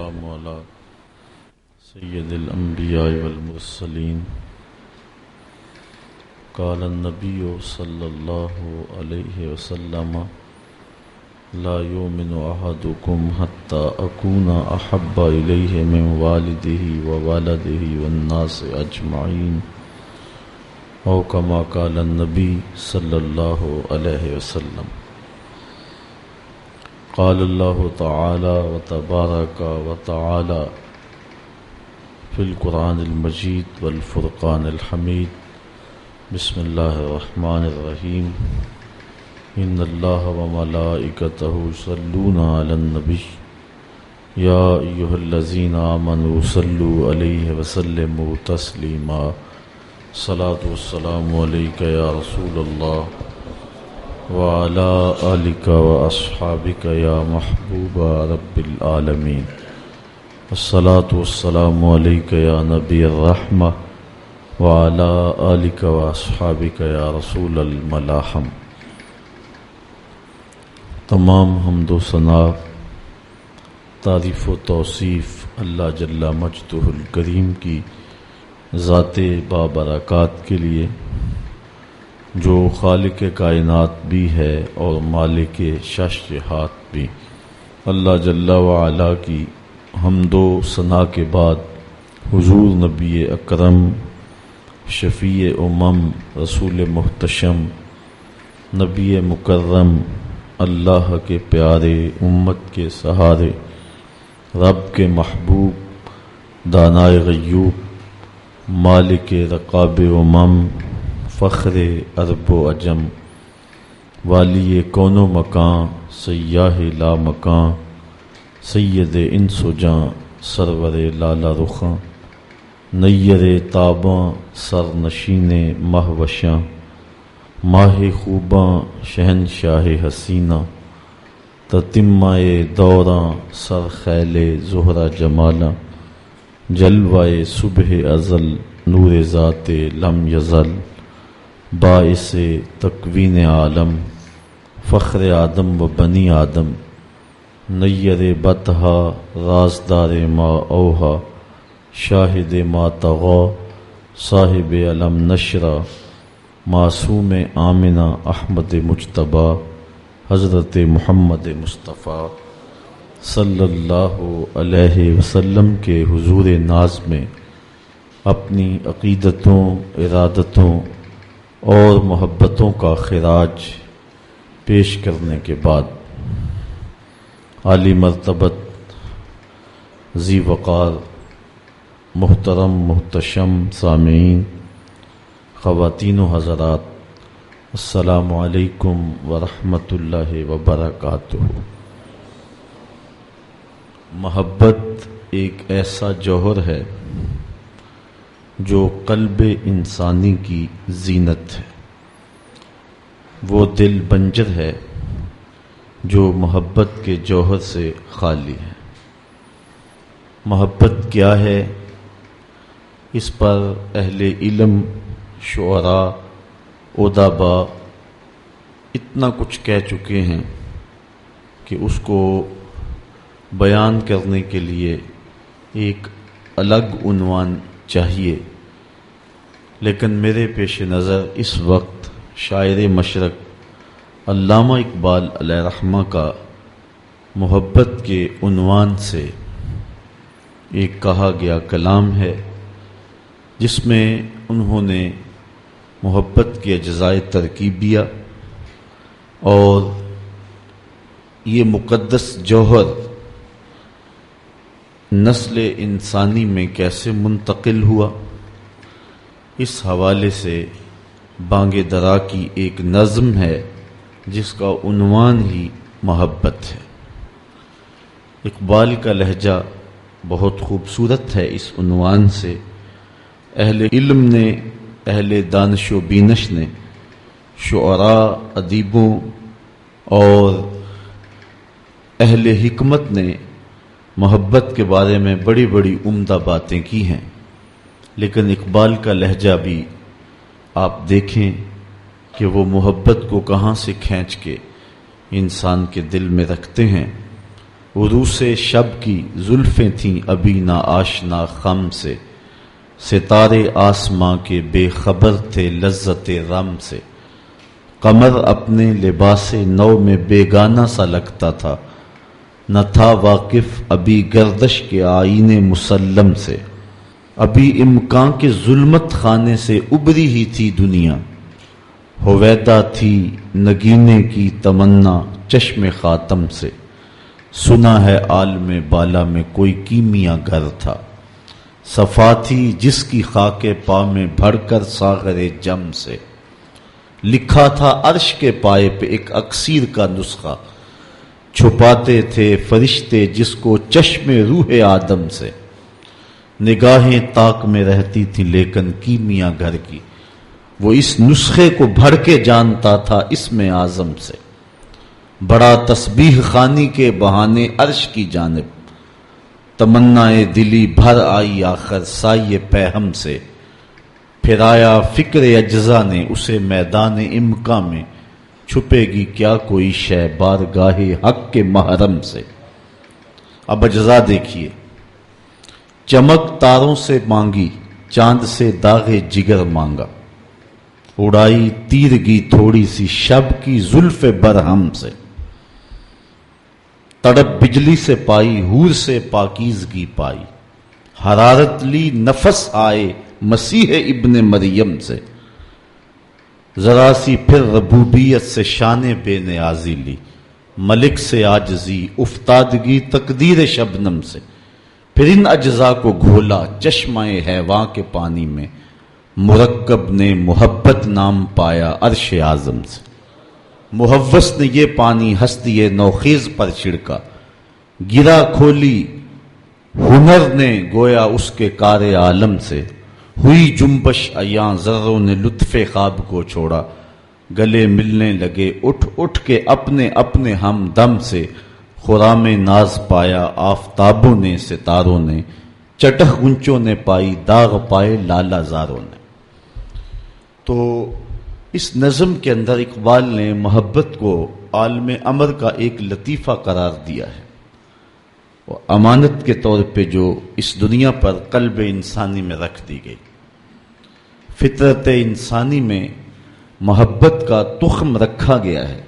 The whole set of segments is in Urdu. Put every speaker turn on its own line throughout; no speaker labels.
والسلام على سيد الأنبياء والمرسلين. قال النبي صلى الله عليه وسلم: لا يؤمن أحدكم حتى أكون أحب إليه من والده وولده والناس أجمعين، أو كما قال النبي صلى الله عليه وسلم. قال الله تعالى وتبارك وتعالى في القرآن المجيد والفرقان الحميد: بسم الله الرحمن الرحيم. إن الله وملائكته يصلون على النبي يا أيها الذين آمنوا صلوا عليه وسلموا تسليما. صلاة والسلام عليك يا رسول الله وعلى آلك وأصحابك يا محبوب رب العالمين. الصلاة والسلام عليك يا نبي الرحمة وعلى آلك وأصحابك يا رسول الملاحم. تمام حمد و ثنا، تعریف و توصیف اللہ جل مجدہ الکریم کی ذات بابرکات کے لیے، جو خالق کائنات بھی ہے اور مالک شش جہات بھی. اللہ جل وعلا کی حمد و ثنا کے بعد حضور نبی اکرم شفیع امم رسول محتشم نبی مکرم اللہ کے پیارے امت کے سہارے رب کے محبوب دانائے غیوب مالک رقاب امم فخر عرب و عجم والی کون و مکان سیاہ لا مکان سید انس و جاں سرور لالا رخاں نیر تاباں سر نشین مہ وشاں ماہ خوباں شہنشاہ حسینہ تتمہ دوراں سر خیل زہرہ جمالاں جلوہ صبح ازل نور ذات لم یزل باعث تکوین عالم فخر آدم و بنی آدم نیر بطہا رازدار ما اوہا شاہد ما طغا صاحب علم نشرہ معصوم آمنہ احمد مجتبی حضرت محمد مصطفیٰ صلی اللہ علیہ وسلم کے حضور ناز میں اپنی عقیدتوں، ارادتوں اور محبتوں کا خراج پیش کرنے کے بعد عالی مرتبت ذی وقار محترم محتشم سامعین، خواتین و حضرات، السلام علیکم ورحمۃ اللہ وبرکاتہ. محبت ایک ایسا جوہر ہے جو قلب انسانی کی زینت ہے. وہ دل بنجر ہے جو محبت کے جوہر سے خالی ہے. محبت کیا ہے، اس پر اہل علم، شعراء، ادبا اتنا کچھ کہہ چکے ہیں کہ اس کو بیان کرنے کے لیے ایک الگ عنوان چاہیے. لیکن میرے پیش نظر اس وقت شاعر مشرق علامہ اقبال علیہ رحمہ کا محبت کے عنوان سے ایک کہا گیا کلام ہے، جس میں انہوں نے محبت کے اجزائے ترکیبیہ اور یہ مقدس جوہر نسل انسانی میں کیسے منتقل ہوا، اس حوالے سے بانگ درا کی ایک نظم ہے جس کا عنوان ہی محبت ہے. اقبال کا لہجہ بہت خوبصورت ہے. اس عنوان سے اہل علم نے، اہل دانش و بینش نے، شعراء، ادیبوں اور اہل حکمت نے محبت کے بارے میں بڑی بڑی عمدہ باتیں کی ہیں. لیکن اقبال کا لہجہ بھی آپ دیکھیں کہ وہ محبت کو کہاں سے کھینچ کے انسان کے دل میں رکھتے ہیں. عروس شب کی زلفیں تھیں ابھی نہ آشنا خم سے، ستارے آسماں کے بے خبر تھے لذت رم سے، قمر اپنے لباس نو میں بیگانہ سا لگتا تھا، نہ تھا واقف ابھی گردش کے آئینے مسلم سے، ابھی امکان کے ظلمت خانے سے ابری ہی تھی دنیا، ہویدا تھی نگینے کی تمنا چشم خاتم سے، سنا ہے عالم بالا میں کوئی کیمیا گر تھا، صفا تھی جس کی خاک پا میں بھر کر ساغر جم سے، لکھا تھا عرش کے پائے پہ ایک اکسیر کا نسخہ، چھپاتے تھے فرشتے جس کو چشم روح آدم سے، نگاہیں طاق میں رہتی تھی لیکن کیمیا گھر کی، وہ اس نسخے کو بھر کے جانتا تھا اسم اعظم سے، بڑا تسبیح خوانی کے بہانے عرش کی جانب، تمنائے دلی بھر آئی آخر سائے پیہم سے، پھر آیا فکر اجزا نے اسے میدان امکان میں، چھپے گی کیا کوئی شے بارگاہ حق کے محرم سے۔ اب اجزا دیکھیے، چمک تاروں سے مانگی چاند سے داغ جگر مانگا، اڑائی تیرگی تھوڑی سی شب کی زلف برہم سے، تڑپ بجلی سے پائی حور سے پاکیزگی پائی، حرارت لی نفس آئے مسیح ابن مریم سے، ذرا سی پھر ربوبیت سے شان بے نیازی لی، ملک سے عاجزی افتادگی تقدیر شبنم سے، پھر ان اجزاء کو گھولا چشمہ حیواں کے پانی میں، مرکب نے محبت نام پایا عرش اعظم سے، محوس نے یہ پانی ہستی نوخیز پر چھڑکا، گرا کھولی ہنر نے گویا اس کے کار عالم سے، ہوئی جنبش ایاں ذروں نے لطف خواب کو چھوڑا، گلے ملنے لگے اٹھ اٹھ کے اپنے اپنے ہم دم سے، خرام ناز پایا آفتابوں نے ستاروں نے، چٹخ گنچوں نے پائی داغ پائے لالا زاروں نے۔ تو اس نظم کے اندر اقبال نے محبت کو عالم امر کا ایک لطیفہ قرار دیا ہے، اور امانت کے طور پہ جو اس دنیا پر قلب انسانی میں رکھ دی گئی۔ فطرت انسانی میں محبت کا تخم رکھا گیا ہے،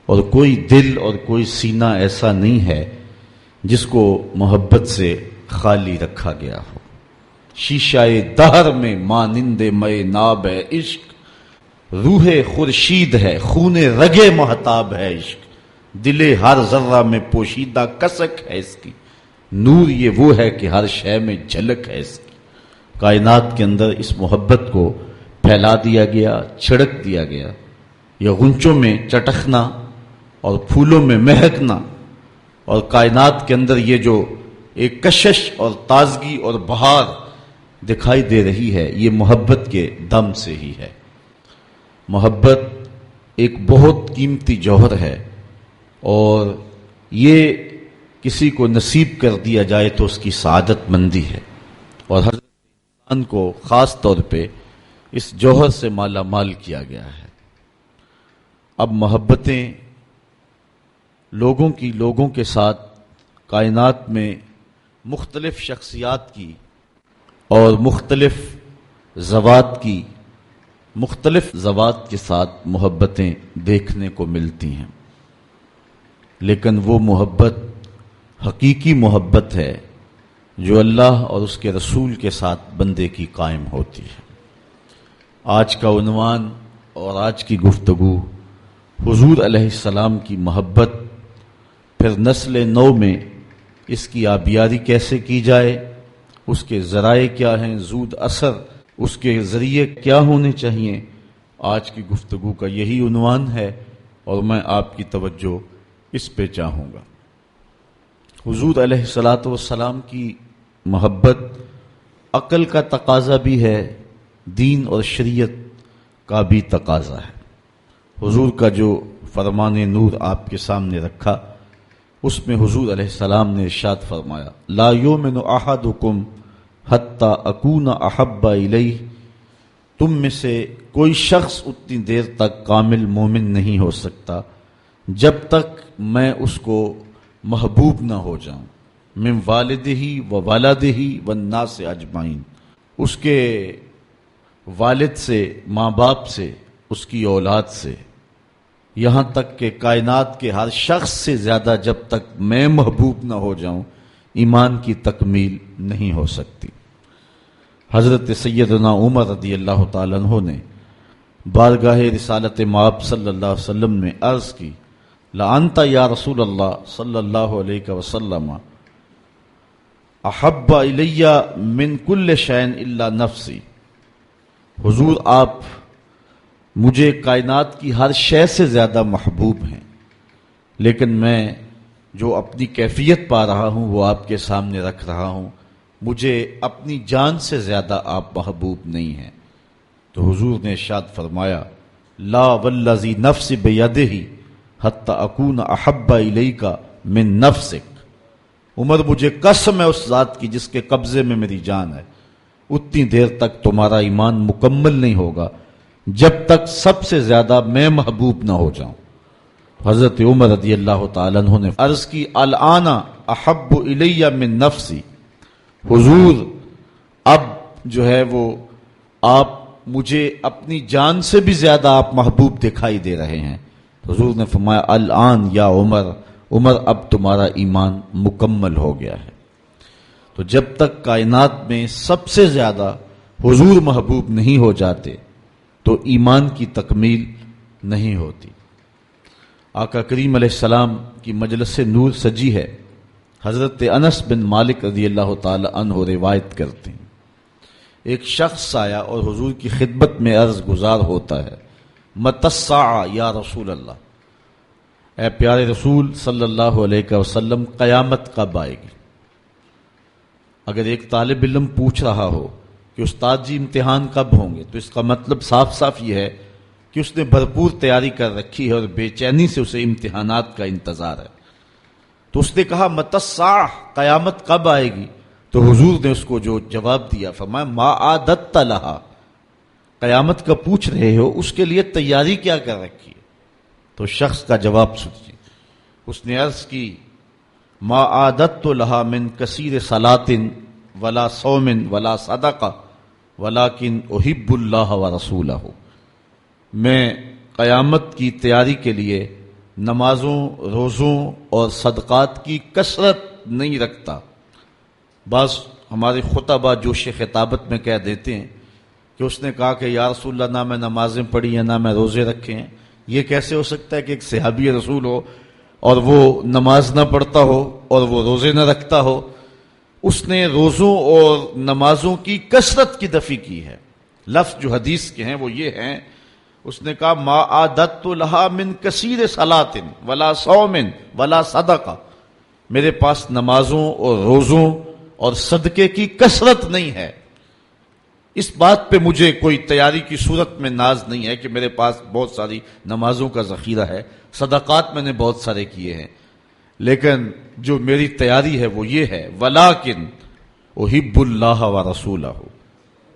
اور کوئی دل اور کوئی سینہ ایسا نہیں ہے جس کو محبت سے خالی رکھا گیا ہو۔ شیشہ دہر میں مانند مے ناب ہے عشق، روح خورشید ہے خون رگے محتاب ہے عشق، دل ہر ذرہ میں پوشیدہ کسک ہے اس کی، نور یہ وہ ہے کہ ہر شے میں جھلک ہے اس کی۔ کائنات کے اندر اس محبت کو پھیلا دیا گیا، چھڑک دیا گیا، یا غنچوں میں چٹکنا اور پھولوں میں مہکنا، اور کائنات کے اندر یہ جو ایک کشش اور تازگی اور بہار دکھائی دے رہی ہے، یہ محبت کے دم سے ہی ہے۔ محبت ایک بہت قیمتی جوہر ہے، اور یہ کسی کو نصیب کر دیا جائے تو اس کی سعادت مندی ہے، اور ہر انسان کو خاص طور پہ اس جوہر سے مالا مال کیا گیا ہے۔ اب محبتیں لوگوں کے ساتھ کائنات میں مختلف شخصیات کی اور مختلف ذوات کے ساتھ محبتیں دیکھنے کو ملتی ہیں، لیکن وہ محبت حقیقی محبت ہے جو اللہ اور اس کے رسول کے ساتھ بندے کی قائم ہوتی ہے۔ آج کا عنوان اور آج کی گفتگو حضور علیہ السلام کی محبت، پھر نسل نو میں اس کی آبیاری کیسے کی جائے، اس کے ذرائع کیا ہیں، زود اثر اس کے ذریعے کیا ہونے چاہیے، آج کی گفتگو کا یہی عنوان ہے، اور میں آپ کی توجہ اس پہ چاہوں گا۔ حضور علیہ السلام کی محبت عقل کا تقاضا بھی ہے، دین اور شریعت کا بھی تقاضا ہے۔ حضور کا جو فرمان نور آپ کے سامنے رکھا، اس میں حضور علیہ السلام نے ارشاد فرمایا، لا یؤمن احدکم حتی اکون احب الیہ، تم میں سے کوئی شخص اتنی دیر تک کامل مومن نہیں ہو سکتا جب تک میں اس کو محبوب نہ ہو جاؤں، من والدہ و والدہ والناس اجمعین، اس کے والد سے، ماں باپ سے، اس کی اولاد سے، یہاں تک کہ کائنات کے ہر شخص سے زیادہ جب تک میں محبوب نہ ہو جاؤں ایمان کی تکمیل نہیں ہو سکتی۔ حضرت سیدنا عمر رضی اللہ تعالیٰ عنہ نے بارگاہ رسالت مآب صلی اللہ علیہ وسلم میں عرض کی، لَأَنْتَ یا رسول اللہ صلی اللہ علیہ وسلم احب الی من کل شیء الا نفسی، حضور آپ مجھے کائنات کی ہر شے سے زیادہ محبوب ہیں، لیکن میں جو اپنی کیفیت پا رہا ہوں وہ آپ کے سامنے رکھ رہا ہوں، مجھے اپنی جان سے زیادہ آپ محبوب نہیں ہیں۔ تو حضور نے ارشاد فرمایا، لا والذی نفس بیدہ حتی اکون احب الیک من نفسک، عمر مجھے قسم ہے اس ذات کی جس کے قبضے میں میری جان ہے، اتنی دیر تک تمہارا ایمان مکمل نہیں ہوگا جب تک سب سے زیادہ میں محبوب نہ ہو جاؤں۔ حضرت عمر رضی اللہ تعالیٰ عنہ نے عرض کی، الآن احب الی من نفسی، حضور اب جو ہے وہ آپ مجھے اپنی جان سے بھی زیادہ آپ محبوب دکھائی دے رہے ہیں۔ حضور نے فرمایا، الآن یا عمر، عمر اب تمہارا ایمان مکمل ہو گیا ہے۔ تو جب تک کائنات میں سب سے زیادہ حضور محبوب نہیں ہو جاتے تو ایمان کی تکمیل نہیں ہوتی۔ آقا کریم علیہ السلام کی مجلس نور سجی ہے، حضرت انس بن مالک رضی اللہ تعالی عنہ روایت کرتے ہیں، ایک شخص آیا اور حضور کی خدمت میں عرض گزار ہوتا ہے، متی الساعہ یا رسول اللہ، اے پیارے رسول صلی اللہ علیہ وسلم قیامت کب آئے گی؟ اگر ایک طالب علم پوچھ رہا ہو کہ استاد جی امتحان کب ہوں گے، تو اس کا مطلب صاف صاف یہ ہے کہ اس نے بھرپور تیاری کر رکھی ہے اور بے چینی سے اسے امتحانات کا انتظار ہے۔ تو اس نے کہا متی الساعہ، قیامت کب آئے گی؟ تو حضور نے اس کو جو جواب دیا، فرمایا ما اعددت لہا، قیامت کا پوچھ رہے ہو اس کے لیے تیاری کیا کر رکھی ہے؟ تو شخص کا جواب سنیے، اس نے عرض کی، ما اعددت لہا من کثیر صلاۃ ولا صوم ولا صدقہ ولکن احب اللہ ورسولہ، میں قیامت کی تیاری کے لیے نمازوں، روزوں اور صدقات کی کثرت نہیں رکھتا۔ بعض ہمارے خطبہ جوش خطابت میں کہہ دیتے ہیں کہ اس نے کہا کہ یا رسول اللہ نہ میں نمازیں پڑھی ہیں نہ میں روزے رکھے ہیں۔ یہ کیسے ہو سکتا ہے کہ ایک صحابی رسول ہو اور وہ نماز نہ پڑھتا ہو اور وہ روزے نہ رکھتا ہو؟ اس نے روزوں اور نمازوں کی کثرت کی نفی کی ہے۔ لفظ جو حدیث کے ہیں وہ یہ ہیں، اس نے کہا ما اعددت لہا من کثیر صلاۃ ولا صوم ولا صدقہ، میرے پاس نمازوں اور روزوں اور صدقے کی کثرت نہیں ہے۔ اس بات پہ مجھے کوئی تیاری کی صورت میں ناز نہیں ہے کہ میرے پاس بہت ساری نمازوں کا ذخیرہ ہے، صدقات میں نے بہت سارے کیے ہیں، لیکن جو میری تیاری ہے وہ یہ ہے، ولیکن احب اللہ ورسولہ،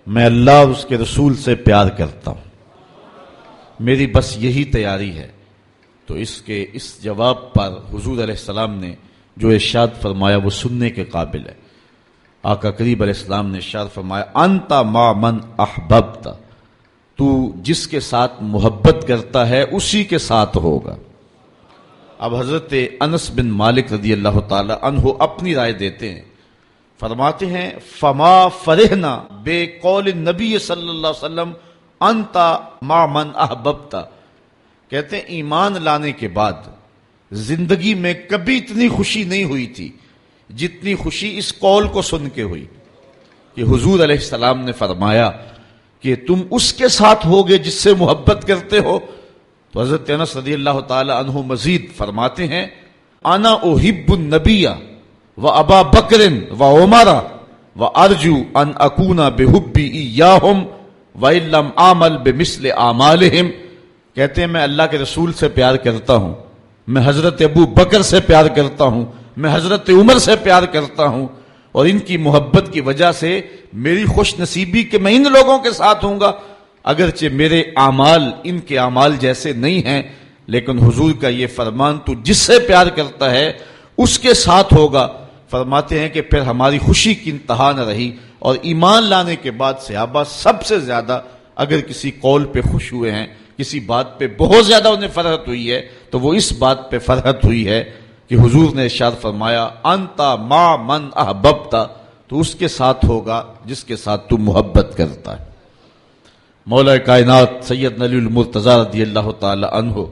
میں اللہ اور اس کے رسول سے پیار کرتا ہوں، میری بس یہی تیاری ہے۔ تو اس جواب پر حضور علیہ السلام نے جو ارشاد فرمایا وہ سننے کے قابل ہے۔ آقا کریم علیہ السلام نے ارشاد فرمایا، انت مع من احببت، تو جس کے ساتھ محبت کرتا ہے اسی کے ساتھ ہوگا۔ اب حضرت انس بن مالک رضی اللہ تعالی عنہ اپنی رائے دیتے ہیں، فرماتے ہیں فما فرحنا بے قول النبی صلی اللہ علیہ وسلم انت مع من احببت، کہتے ہیں ایمان لانے کے بعد زندگی میں کبھی اتنی خوشی نہیں ہوئی تھی جتنی خوشی اس قول کو سن کے ہوئی کہ حضور علیہ السلام نے فرمایا کہ تم اس کے ساتھ ہوگے جس سے محبت کرتے ہو۔ تو حضرت انس رضی اللہ تعالی عنہ مزید فرماتے ہیں، انا احب النبی و ابا بکر و عمر و ارجو ان اکون بحبی ایاہم وان لم اعمل بمثل اعمالہم، کہتے ہیں میں اللہ کے رسول سے پیار کرتا ہوں، میں حضرت ابو بکر سے پیار کرتا ہوں، میں حضرت عمر سے پیار کرتا ہوں، اور ان کی محبت کی وجہ سے میری خوش نصیبی کہ میں ان لوگوں کے ساتھ ہوں گا، اگرچہ میرے اعمال ان کے اعمال جیسے نہیں ہیں، لیکن حضور کا یہ فرمان تو جس سے پیار کرتا ہے اس کے ساتھ ہوگا. فرماتے ہیں کہ پھر ہماری خوشی کی انتہا نہ رہی، اور ایمان لانے کے بعد صحابہ سب سے زیادہ اگر کسی قول پہ خوش ہوئے ہیں، کسی بات پہ بہت زیادہ انہیں فرحت ہوئی ہے، تو وہ اس بات پہ فرحت ہوئی ہے کہ حضور نے ارشاد فرمایا انتا ما من احببتا، تو اس کے ساتھ ہوگا جس کے ساتھ تو محبت کرتا ہے. مولا کائنات سید علی المرتضیٰ رضی اللہ تعالی عنہ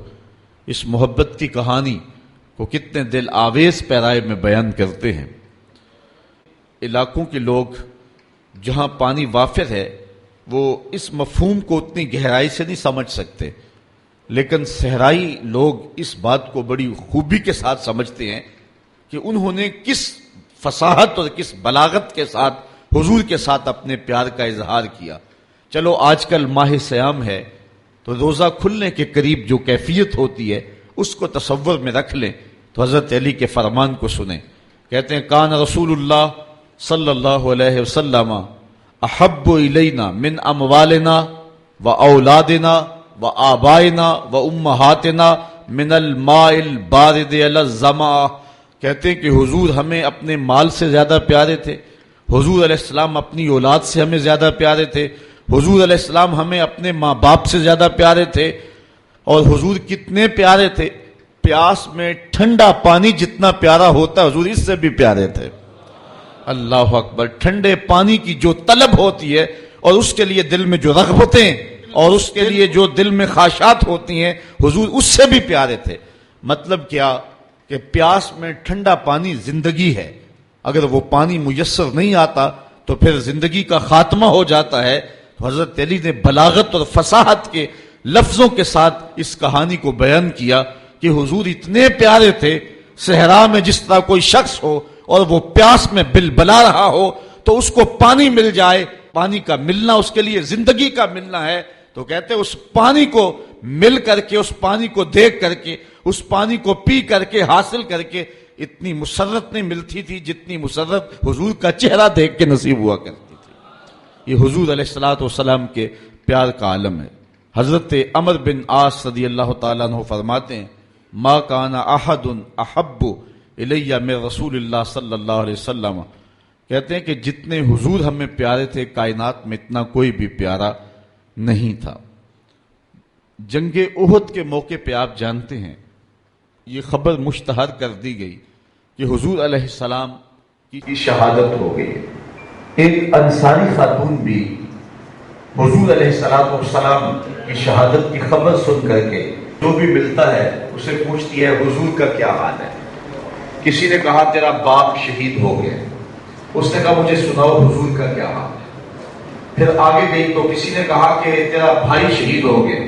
اس محبت کی کہانی کو کتنے دل آویز پیرائے میں بیان کرتے ہیں. علاقوں کے لوگ جہاں پانی وافر ہے وہ اس مفہوم کو اتنی گہرائی سے نہیں سمجھ سکتے، لیکن صحرائی لوگ اس بات کو بڑی خوبی کے ساتھ سمجھتے ہیں کہ انہوں نے کس فصاحت اور کس بلاغت کے ساتھ حضور کے ساتھ اپنے پیار کا اظہار کیا. چلو آج کل ماہ سیام ہے تو روزہ کھلنے کے قریب جو کیفیت ہوتی ہے اس کو تصور میں رکھ لیں تو حضرت علی کے فرمان کو سنیں. کہتے ہیں کان رسول اللہ صلی اللہ علیہ وسلم احب الینا من اموالنا و اولادنا و آبائنا و امہاتنا من الماء البارد علی الظما. کہتے ہیں کہ حضور ہمیں اپنے مال سے زیادہ پیارے تھے، حضور علیہ السلام اپنی اولاد سے ہمیں زیادہ پیارے تھے، حضور علیہ السلام ہمیں اپنے ماں باپ سے زیادہ پیارے تھے. اور حضور کتنے پیارے تھے، پیاس میں ٹھنڈا پانی جتنا پیارا ہوتا حضور اس سے بھی پیارے تھے. اللہ اکبر. ٹھنڈے پانی کی جو طلب ہوتی ہے اور اس کے لیے دل میں جو رغبتیں اور اس کے لیے جو دل میں خواہشات ہوتی ہیں حضور اس سے بھی پیارے تھے. مطلب کیا کہ پیاس میں ٹھنڈا پانی زندگی ہے، اگر وہ پانی میسر نہیں آتا تو پھر زندگی کا خاتمہ ہو جاتا ہے. حضرت علی نے بلاغت اور فصاحت کے لفظوں کے ساتھ اس کہانی کو بیان کیا کہ حضور اتنے پیارے تھے، صحرا میں جس طرح کوئی شخص ہو اور وہ پیاس میں بلبلا رہا ہو تو اس کو پانی مل جائے، پانی کا ملنا اس کے لیے زندگی کا ملنا ہے. تو کہتے اس پانی کو مل کر کے، اس پانی کو دیکھ کر کے، اس پانی کو پی کر کے، حاصل کر کے اتنی مسرت نہیں ملتی تھی جتنی مسرت حضور کا چہرہ دیکھ کے نصیب ہوا کرتی تھی. یہ حضور علیہ الصلوۃ والسلام کے پیار کا عالم ہے. حضرت عمر بن عاص رضی اللہ تعالیٰ عنہ فرماتے ہیں ما کان احد احب الیہ من رسول اللہ صلی اللہ علیہ وسلم. کہتے ہیں کہ جتنے حضور ہمیں پیارے تھے کائنات میں اتنا کوئی بھی پیارا نہیں تھا. جنگ احد کے موقع پہ آپ جانتے ہیں یہ خبر مشتہر کر دی گئی کہ حضور علیہ السلام کی شہادت ہو گئی. ایک انصاری خاتون بھی حضور علیہ السلام کی شہادت کی خبر سن کر کے جو بھی ملتا ہے اسے پوچھتی ہے حضور کا کیا حال ہے. کسی نے کہا تیرا باپ شہید ہو گیا. اس نے کہا مجھے سناؤ حضور کا کیا حال ہے. پھر آگے گئی تو کسی نے کہا کہ تیرا بھائی شہید ہو گیا.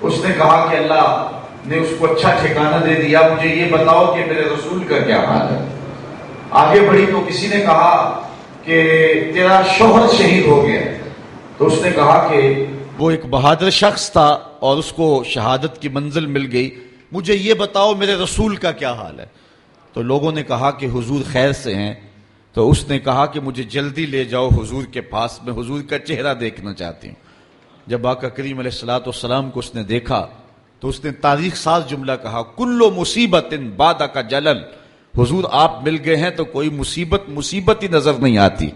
اس نے کہا کہ اللہ نے اس کو اچھا ٹھکانہ دے دیا، مجھے یہ بتاؤ کہ میرے رسول کا کیا حال ہے. آگے بڑھی تو کسی نے کہا کہ تیرا شوہر شہید ہو گیا. تو اس نے کہا کہ وہ ایک بہادر شخص تھا اور اس کو شہادت کی منزل مل گئی، مجھے یہ بتاؤ میرے رسول کا کیا حال ہے. تو لوگوں نے کہا کہ حضور خیر سے ہیں. تو اس نے کہا کہ مجھے جلدی لے جاؤ حضور کے پاس، میں حضور کا چہرہ دیکھنا چاہتی ہوں. جب آقا کریم علیہ الصلوۃ والسلام کو اس نے دیکھا تو اس نے تاریخ ساز جملہ کہا کل مصیبت بعد کا جلل. حضور آپ مل گئے ہیں تو کوئی مصیبت ہی نظر نہیں آتی.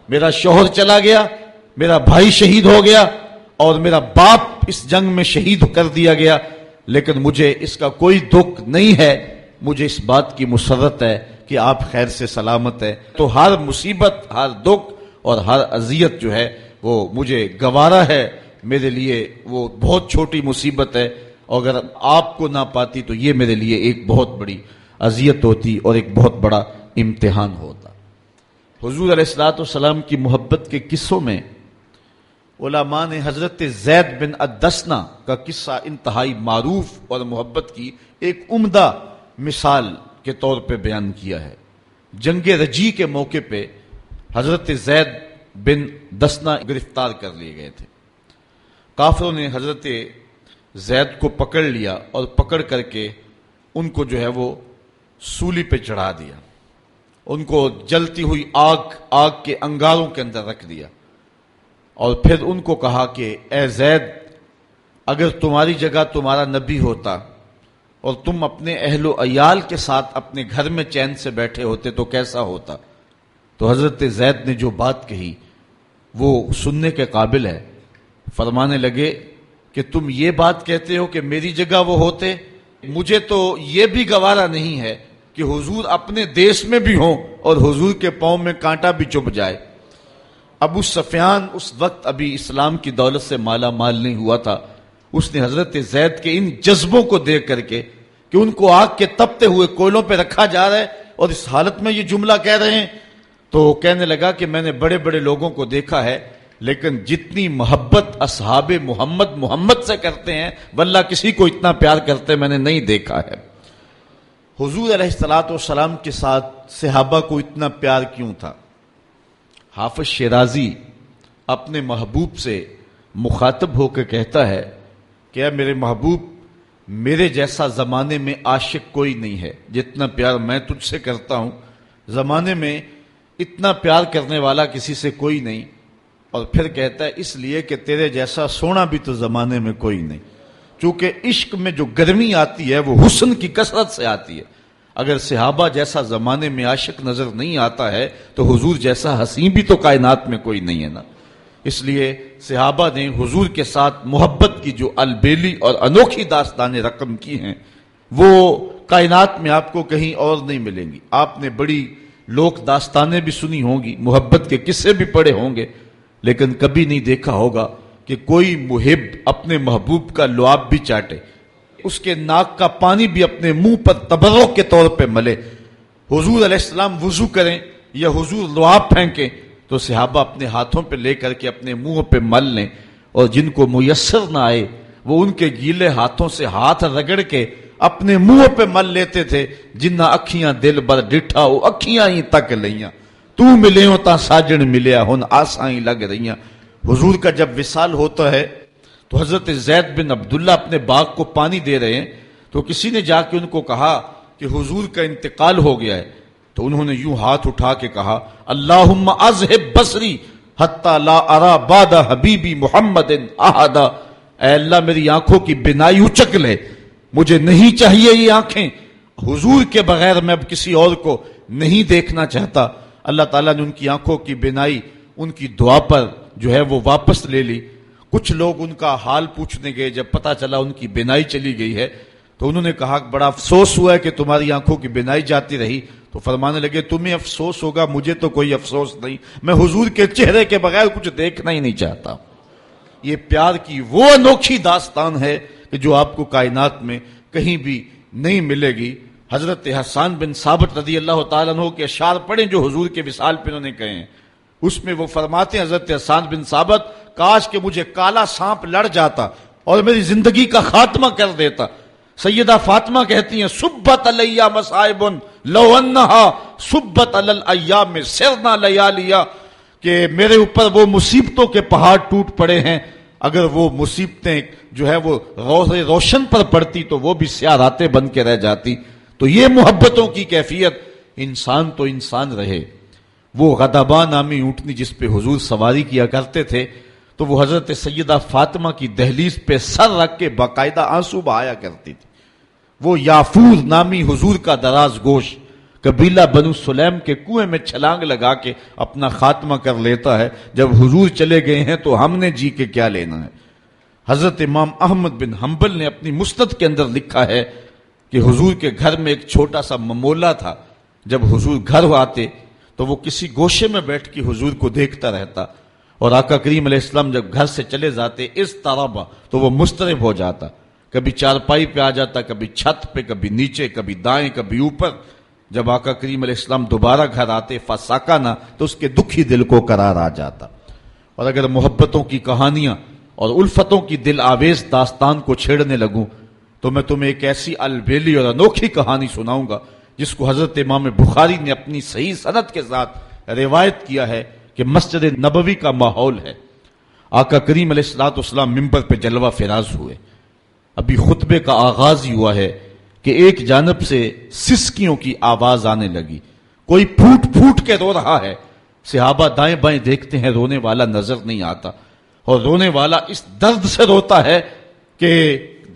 میرا شوہر چلا گیا، میرا بھائی شہید ہو گیا اور میرا باپ اس جنگ میں شہید کر دیا گیا، لیکن مجھے اس کا کوئی دکھ نہیں ہے. مجھے اس بات کی مسرت ہے کہ آپ خیر سے سلامت ہے. تو ہر مصیبت، ہر دکھ اور ہر اذیت جو ہے وہ مجھے گوارا ہے. میرے لیے وہ بہت چھوٹی مصیبت ہے، اور اگر آپ کو نہ پاتی تو یہ میرے لیے ایک بہت بڑی اذیت ہوتی اور ایک بہت بڑا امتحان ہوتا. حضور علیہ الصلوۃ والسلام کی محبت کے قصوں میں علماء نے حضرت زید بن الدسنہ کا قصہ انتہائی معروف اور محبت کی ایک عمدہ مثال کے طور پہ بیان کیا ہے. جنگ رجی کے موقع پہ حضرت زید بن دسنہ گرفتار کر لیے گئے تھے. کافروں نے حضرت زید کو پکڑ لیا اور پکڑ کر کے ان کو جو ہے وہ سولی پہ چڑھا دیا. ان کو جلتی ہوئی آگ کے انگاروں کے اندر رکھ دیا اور پھر ان کو کہا کہ اے زید، اگر تمہاری جگہ تمہارا نبی ہوتا اور تم اپنے اہل و عیال کے ساتھ اپنے گھر میں چین سے بیٹھے ہوتے تو کیسا ہوتا؟ تو حضرت زید نے جو بات کہی وہ سننے کے قابل ہے. فرمانے لگے کہ تم یہ بات کہتے ہو کہ میری جگہ وہ ہوتے، مجھے تو یہ بھی گوارا نہیں ہے کہ حضور اپنے دیش میں بھی ہوں اور حضور کے پاؤں میں کانٹا بھی چبھ جائے. ابو سفیان اس وقت ابھی اسلام کی دولت سے مالا مال نہیں ہوا تھا. اس نے حضرت زید کے ان جذبوں کو دیکھ کر کے کہ ان کو آگ کے تپتے ہوئے کوئلوں پہ رکھا جا رہا ہے اور اس حالت میں یہ جملہ کہہ رہے ہیں، تو کہنے لگا کہ میں نے بڑے بڑے لوگوں کو دیکھا ہے لیکن جتنی محبت اصحاب محمد سے کرتے ہیں واللہ کسی کو اتنا پیار کرتے میں نے نہیں دیکھا ہے. حضور علیہ الصلوۃ والسلام کے ساتھ صحابہ کو اتنا پیار کیوں تھا؟ حافظ شیرازی اپنے محبوب سے مخاطب ہو کے کہتا ہے کہ اے میرے محبوب، میرے جیسا زمانے میں عاشق کوئی نہیں ہے، جتنا پیار میں تجھ سے کرتا ہوں زمانے میں اتنا پیار کرنے والا کسی سے کوئی نہیں. اور پھر کہتا ہے اس لیے کہ تیرے جیسا سونا بھی تو زمانے میں کوئی نہیں. چونکہ عشق میں جو گرمی آتی ہے وہ حسن کی کثرت سے آتی ہے. اگر صحابہ جیسا زمانے میں عاشق نظر نہیں آتا ہے تو حضور جیسا حسین بھی تو کائنات میں کوئی نہیں ہے نا. اس لیے صحابہ نے حضور کے ساتھ محبت کی جو البیلی اور انوکھی داستانیں رقم کی ہیں وہ کائنات میں آپ کو کہیں اور نہیں ملیں گی. آپ نے بڑی لوک داستانیں بھی سنی ہوں گی، محبت کے قصے بھی پڑھے ہوں گے، لیکن کبھی نہیں دیکھا ہوگا کہ کوئی محب اپنے محبوب کا لعاب بھی چاٹے، اس کے ناک کا پانی بھی اپنے منہ پر تبرک کے طور پہ ملے. حضور علیہ السلام وضو کریں یا حضور لعاب پھینکیں تو صحابہ اپنے ہاتھوں پہ لے کر کے اپنے منہ پہ مل لیں، اور جن کو میسر نہ آئے وہ ان کے گیلے ہاتھوں سے ہاتھ رگڑ کے اپنے منہ پہ مل لیتے تھے. جنہ اکھیاں دل بر ڈٹھا وہ اکھیاں ہی تک لیاں، تو ملے ہو تا ساجن ملیا ہن آساں ہی لگ رہیاں. حضور کا جب وصال ہوتا ہے تو حضرت زید بن عبداللہ اپنے باغ کو پانی دے رہے ہیں تو کسی نے جا کے ان کو کہا کہ حضور کا انتقال ہو گیا ہے. تو انہوں نے یوں ہاتھ اٹھا کے کہا اللہم اذہب بصری حتی لا ارا بعد حبیبی محمد احدا. اے اللہ میری آنکھوں کی بینائی اچک لے، مجھے نہیں چاہیے یہ آنکھیں، حضور کے بغیر میں اب کسی اور کو نہیں دیکھنا چاہتا. اللہ تعالیٰ نے ان کی آنکھوں کی بینائی ان کی دعا پر جو ہے وہ واپس لے لی. کچھ لوگ ان کا حال پوچھنے گئے، جب پتا چلا ان کی بینائی چلی گئی ہے تو انہوں نے کہا بڑا افسوس ہوا ہے کہ تمہاری آنکھوں کی بینائی جاتی رہی. تو فرمانے لگے تمہیں افسوس ہوگا، مجھے تو کوئی افسوس نہیں، میں حضور کے چہرے کے بغیر کچھ دیکھنا ہی نہیں چاہتا. یہ پیار کی وہ انوکھی داستان ہے کہ جو آپ کو کائنات میں کہیں بھی نہیں ملے گی. حضرت حسان بن ثابت رضی اللہ تعالیٰ عنہ کے اشعار پڑھیں جو حضور کے وصال پہ انہوں نے کہے ہیں. اس میں وہ فرماتے ہیں حضرت حسان بن ثابت، کاش کہ مجھے کالا سانپ لڑ جاتا اور میری زندگی کا خاتمہ کر دیتا. سیدہ فاطمہ کہتی ہیں صبت علیہ مصائب لو انہا صبت علی الایام سرنا لیالیا، کہ میرے اوپر وہ مصیبتوں کے پہاڑ ٹوٹ پڑے ہیں، اگر وہ مصیبتیں جو ہے وہ روشن پر پڑتی تو وہ بھی سیاہ راتیں بن کے رہ جاتی. تو یہ محبتوں کی کیفیت، انسان تو انسان رہے. وہ غضبہ نامی اونٹنی جس پہ حضور سواری کیا کرتے تھے تو وہ حضرت سیدہ فاطمہ کی دہلیز پہ سر رکھ کے باقاعدہ آنسو بہایا کرتی تھی. وہ یافور نامی حضور کا دراز گوش قبیلہ بنو سلیم کے کنویں میں چھلانگ لگا کے اپنا خاتمہ کر لیتا ہے. جب حضور چلے گئے ہیں تو ہم نے جی کے کیا لینا ہے. حضرت امام احمد بن حنبل نے اپنی مسند کے اندر لکھا ہے کہ حضور کے گھر میں ایک چھوٹا سا ممولہ تھا. جب حضور گھر آتے تو وہ کسی گوشے میں بیٹھ کے حضور کو دیکھتا رہتا، اور آقا کریم علیہ السلام جب گھر سے چلے جاتے اس طرح تو وہ مضطرب ہو جاتا. کبھی چارپائی پہ آ جاتا، کبھی چھت پہ، کبھی نیچے، کبھی دائیں، کبھی اوپر. جب آقا کریم علیہ السلام دوبارہ گھر آتے فساکانا تو اس کے دکھی دل کو قرار آ جاتا. اور اگر محبتوں کی کہانیاں اور الفتوں کی دل آویز داستان کو چھیڑنے لگوں تو میں تمہیں ایک ایسی البیلی اور انوکھی کہانی سناؤں گا جس کو حضرت امام بخاری نے اپنی صحیح سند کے ساتھ روایت کیا ہے کہ مسجد نبوی کا ماحول ہے. آقا کریم علیہ الصلوۃ والسلام منبر پہ جلوہ فراز ہوئے. ابھی خطبے کا آغاز ہی ہوا ہے کہ ایک جانب سے سسکیوں کی آواز آنے لگی، کوئی پھوٹ پھوٹ کے رو رہا ہے. صحابہ دائیں بائیں دیکھتے ہیں، رونے والا نظر نہیں آتا، اور رونے والا اس درد سے روتا ہے کہ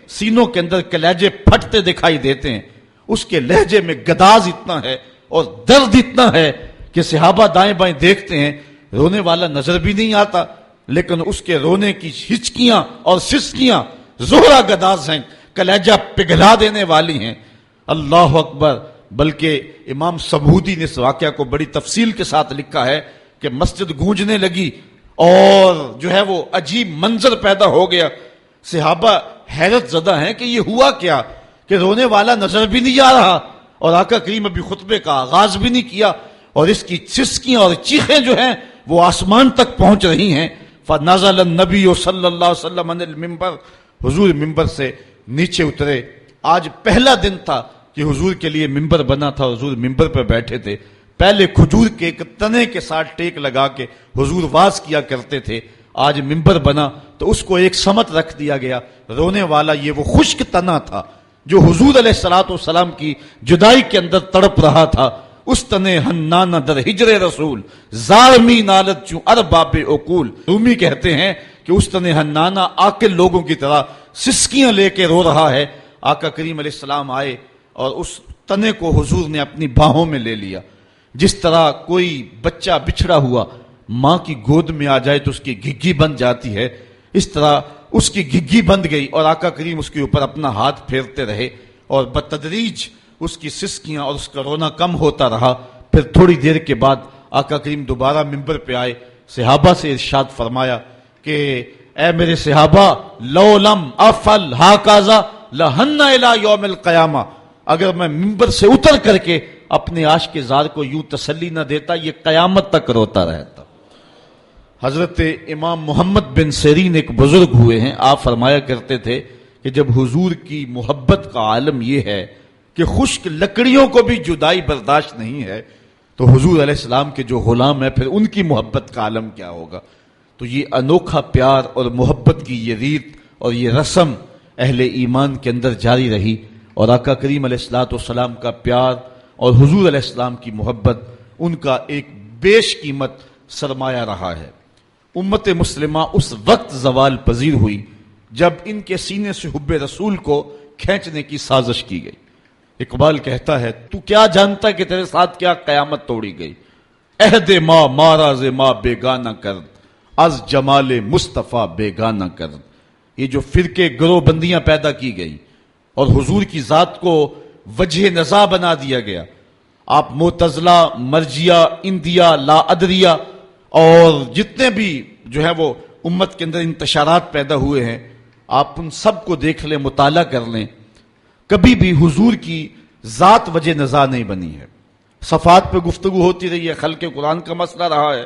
سینوں کے اندر کلیجے پھٹتے دکھائی دیتے ہیں، اس کے لہجے میں گداز اتنا ہے اور درد اتنا ہے کہ صحابہ دائیں بائیں دیکھتے ہیں، رونے والا نظر بھی نہیں آتا، لیکن اس کے رونے کی ہچکیاں اور سسکیاں زہرا گداز ہیں، کلیجہ پگھلا دینے والی ہیں۔ اللہ اکبر۔ بلکہ امام سبودی نے اس واقعہ کو بڑی تفصیل کے ساتھ لکھا ہے کہ مسجد گونجنے لگی اور جو ہے وہ عجیب منظر پیدا ہو گیا، صحابہ حیرت زدہ ہیں کہ یہ ہوا کیا کہ رونے والا نظر بھی نہیں آ رہا اور آقا کریم ابھی خطبے کا آغاز بھی نہیں کیا اور اس کی چسکیاں اور چیخیں جو ہیں وہ آسمان تک پہنچ رہی ہیں۔ فنزل النبی صلی اللہ علیہ وسلم عن المنبر، حضور ممبر سے نیچے اترے۔ آج پہلا دن تھا کہ حضور کے لیے ممبر بنا تھا، حضور ممبر پر بیٹھے تھے، پہلے کھجور کے ایک تنے کے ساتھ ٹیک لگا کے حضور واز کیا کرتے تھے، آج ممبر بنا تو اس کو ایک سمت رکھ دیا گیا، رونے والا یہ وہ خشک تنا تھا جو حضور علیہ الصلوۃ والسلام کی جدائی کے اندر تڑپ رہا تھا، اس تنے ہنانہ در ہجر رسول زارمی نالت چوں ارباب عقول۔ رومی کہتے ہیں کہ اس تنے ہنانہ عاقل لوگوں کی طرح سسکیاں لے کے رو رہا ہے۔ آقا کریم علیہ السلام آئے اور اس تنے کو حضور نے اپنی باہوں میں لے لیا، جس طرح کوئی بچہ بچھڑا ہوا ماں کی گود میں آ جائے تو اس کی گھگی بند جاتی ہے، اس طرح اس کی گھگی بند گئی اور آقا کریم اس کے اوپر اپنا ہاتھ پھیرتے رہے اور بتدریج اس کی سسکیاں اور اس کا رونا کم ہوتا رہا۔ پھر تھوڑی دیر کے بعد آقا کریم دوبارہ ممبر پہ آئے، صحابہ سے ارشاد فرمایا کہ اے میرے صحابہ، لو لم افعل ہاکذا لہن الی یوم القیامہ، اگر میں ممبر سے اتر کر کے اپنے عاشق زار کو یوں تسلی نہ دیتا یہ قیامت تک روتا رہتا۔ حضرت امام محمد بن سیرین ایک بزرگ ہوئے ہیں، آپ فرمایا کرتے تھے کہ جب حضور کی محبت کا عالم یہ ہے کہ خشک لکڑیوں کو بھی جدائی برداشت نہیں ہے، تو حضور علیہ السلام کے جو غلام ہیں پھر ان کی محبت کا عالم کیا ہوگا۔ تو یہ انوکھا پیار اور محبت کی یہ ریت اور یہ رسم اہل ایمان کے اندر جاری رہی، اور آقا کریم علیہ الصلوۃ والسلام کا پیار اور حضور علیہ السلام کی محبت ان کا ایک بیش قیمت سرمایہ رہا ہے۔ امت مسلمہ اس وقت زوال پذیر ہوئی جب ان کے سینے سے حب رسول کو کھینچنے کی سازش کی گئی۔ اقبال کہتا ہے تو کیا جانتا کہ تیرے ساتھ کیا قیامت توڑی گئی، عہد ما ماراز ما بیگانہ کرد از جمال مصطفیٰ بیگانہ کرد۔ یہ جو فرقے گروہ بندیاں پیدا کی گئی اور حضور کی ذات کو وجہ نزاع بنا دیا گیا، آپ معتزلہ، مرجیہ، اندیہ، لا ادریہ اور جتنے بھی جو ہے وہ امت کے اندر انتشارات پیدا ہوئے ہیں، آپ ان سب کو دیکھ لیں، مطالعہ کر لیں، کبھی بھی حضور کی ذات وجہ نزاع نہیں بنی ہے۔ صفات پہ گفتگو ہوتی رہی ہے، خلق قرآن کا مسئلہ رہا ہے،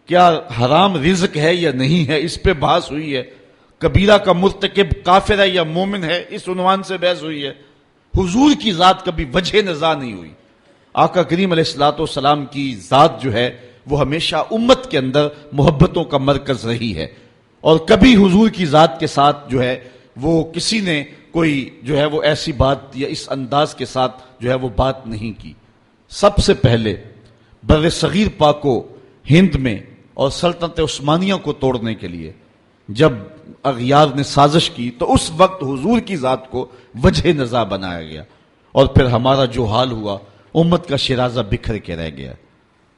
کیا حرام رزق ہے یا نہیں ہے اس پہ بحث ہوئی ہے، کبیرہ کا مرتکب کافر ہے یا مومن ہے اس عنوان سے بحث ہوئی ہے۔ حضور کی ذات کبھی وجہ نزاع نہیں ہوئی۔ آقا کریم علیہ الصلوۃ والسلام کی ذات جو ہے وہ ہمیشہ امت کے اندر محبتوں کا مرکز رہی ہے، اور کبھی حضور کی ذات کے ساتھ جو ہے وہ کسی نے کوئی جو ہے وہ ایسی بات یا اس انداز کے ساتھ جو ہے وہ بات نہیں کی۔ سب سے پہلے بر صغیر پاک و ہند میں اور سلطنت عثمانیہ کو توڑنے کے لیے جب اغیار نے سازش کی تو اس وقت حضور کی ذات کو وجہ نزاع بنایا گیا، اور پھر ہمارا جو حال ہوا امت کا شرازہ بکھر کے رہ گیا۔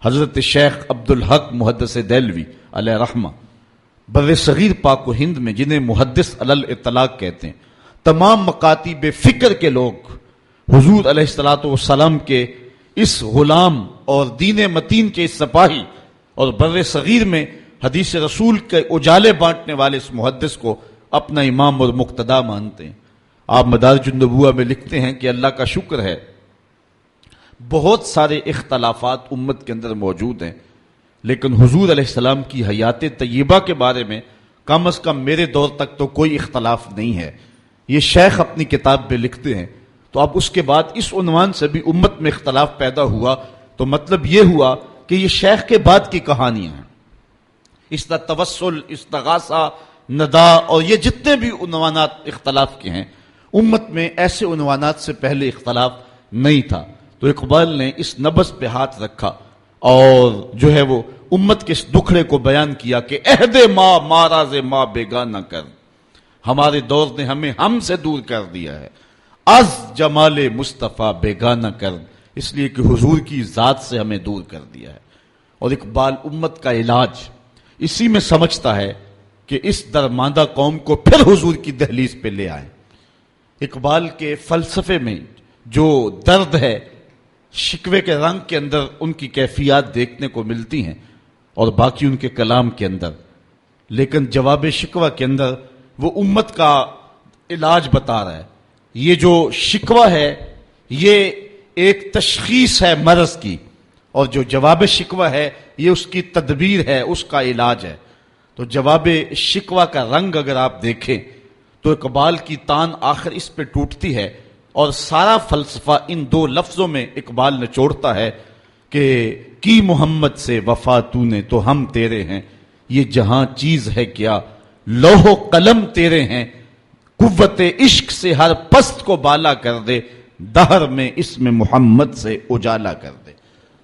حضرت شیخ عبدالحق محدث دہلوی علیہ رحمہ بر صغیر پاک و ہند میں، جنہیں محدث علی الاطلاق کہتے ہیں، تمام مکاتب فکر کے لوگ حضور علیہ الصلوۃ والسلام کے اس غلام اور دین متین کے اس سپاہی اور بر صغیر میں حدیث رسول کے اجالے بانٹنے والے اس محدث کو اپنا امام اور مقتدا مانتے ہیں۔ آپ مدارج النبوہ میں لکھتے ہیں کہ اللہ کا شکر ہے بہت سارے اختلافات امت کے اندر موجود ہیں، لیکن حضور علیہ السلام کی حیات طیبہ کے بارے میں کم از کم میرے دور تک تو کوئی اختلاف نہیں ہے۔ یہ شیخ اپنی کتاب میں لکھتے ہیں۔ تو اب اس کے بعد اس عنوان سے بھی امت میں اختلاف پیدا ہوا، تو مطلب یہ ہوا کہ یہ شیخ کے بعد کی کہانیاں ہیں۔ اس طرح توسل، استغاثہ، ندا اور یہ جتنے بھی عنوانات اختلاف کے ہیں، امت میں ایسے عنوانات سے پہلے اختلاف نہیں تھا۔ تو اقبال نے اس نبض پہ ہاتھ رکھا اور جو ہے وہ امت کے اس دکھڑے کو بیان کیا کہ عہد ما ماراز ما بیگانہ کر، ہمارے دور نے ہمیں ہم سے دور کر دیا ہے، از جمال مصطفیٰ بیگانہ کر، اس لیے کہ حضور کی ذات سے ہمیں دور کر دیا ہے۔ اور اقبال امت کا علاج اسی میں سمجھتا ہے کہ اس درماندہ قوم کو پھر حضور کی دہلیز پہ لے آئیں۔ اقبال کے فلسفے میں جو درد ہے، شکوے کے رنگ کے اندر ان کی کیفیات دیکھنے کو ملتی ہیں اور باقی ان کے کلام کے اندر، لیکن جواب شکوہ کے اندر وہ امت کا علاج بتا رہا ہے۔ یہ جو شکوہ ہے یہ ایک تشخیص ہے مرض کی، اور جو جواب شکوہ ہے یہ اس کی تدبیر ہے، اس کا علاج ہے۔ تو جواب شکوہ کا رنگ اگر آپ دیکھیں تو اقبال کی تان آخر اس پہ ٹوٹتی ہے، اور سارا فلسفہ ان دو لفظوں میں اقبال نچوڑتا ہے کہ کی محمد سے وفا تو نے تو ہم تیرے ہیں، یہ جہاں چیز ہے کیا لوح و قلم تیرے ہیں، قوت عشق سے ہر پست کو بالا کر دے، دہر میں اس میں محمد سے اجالا کر دے۔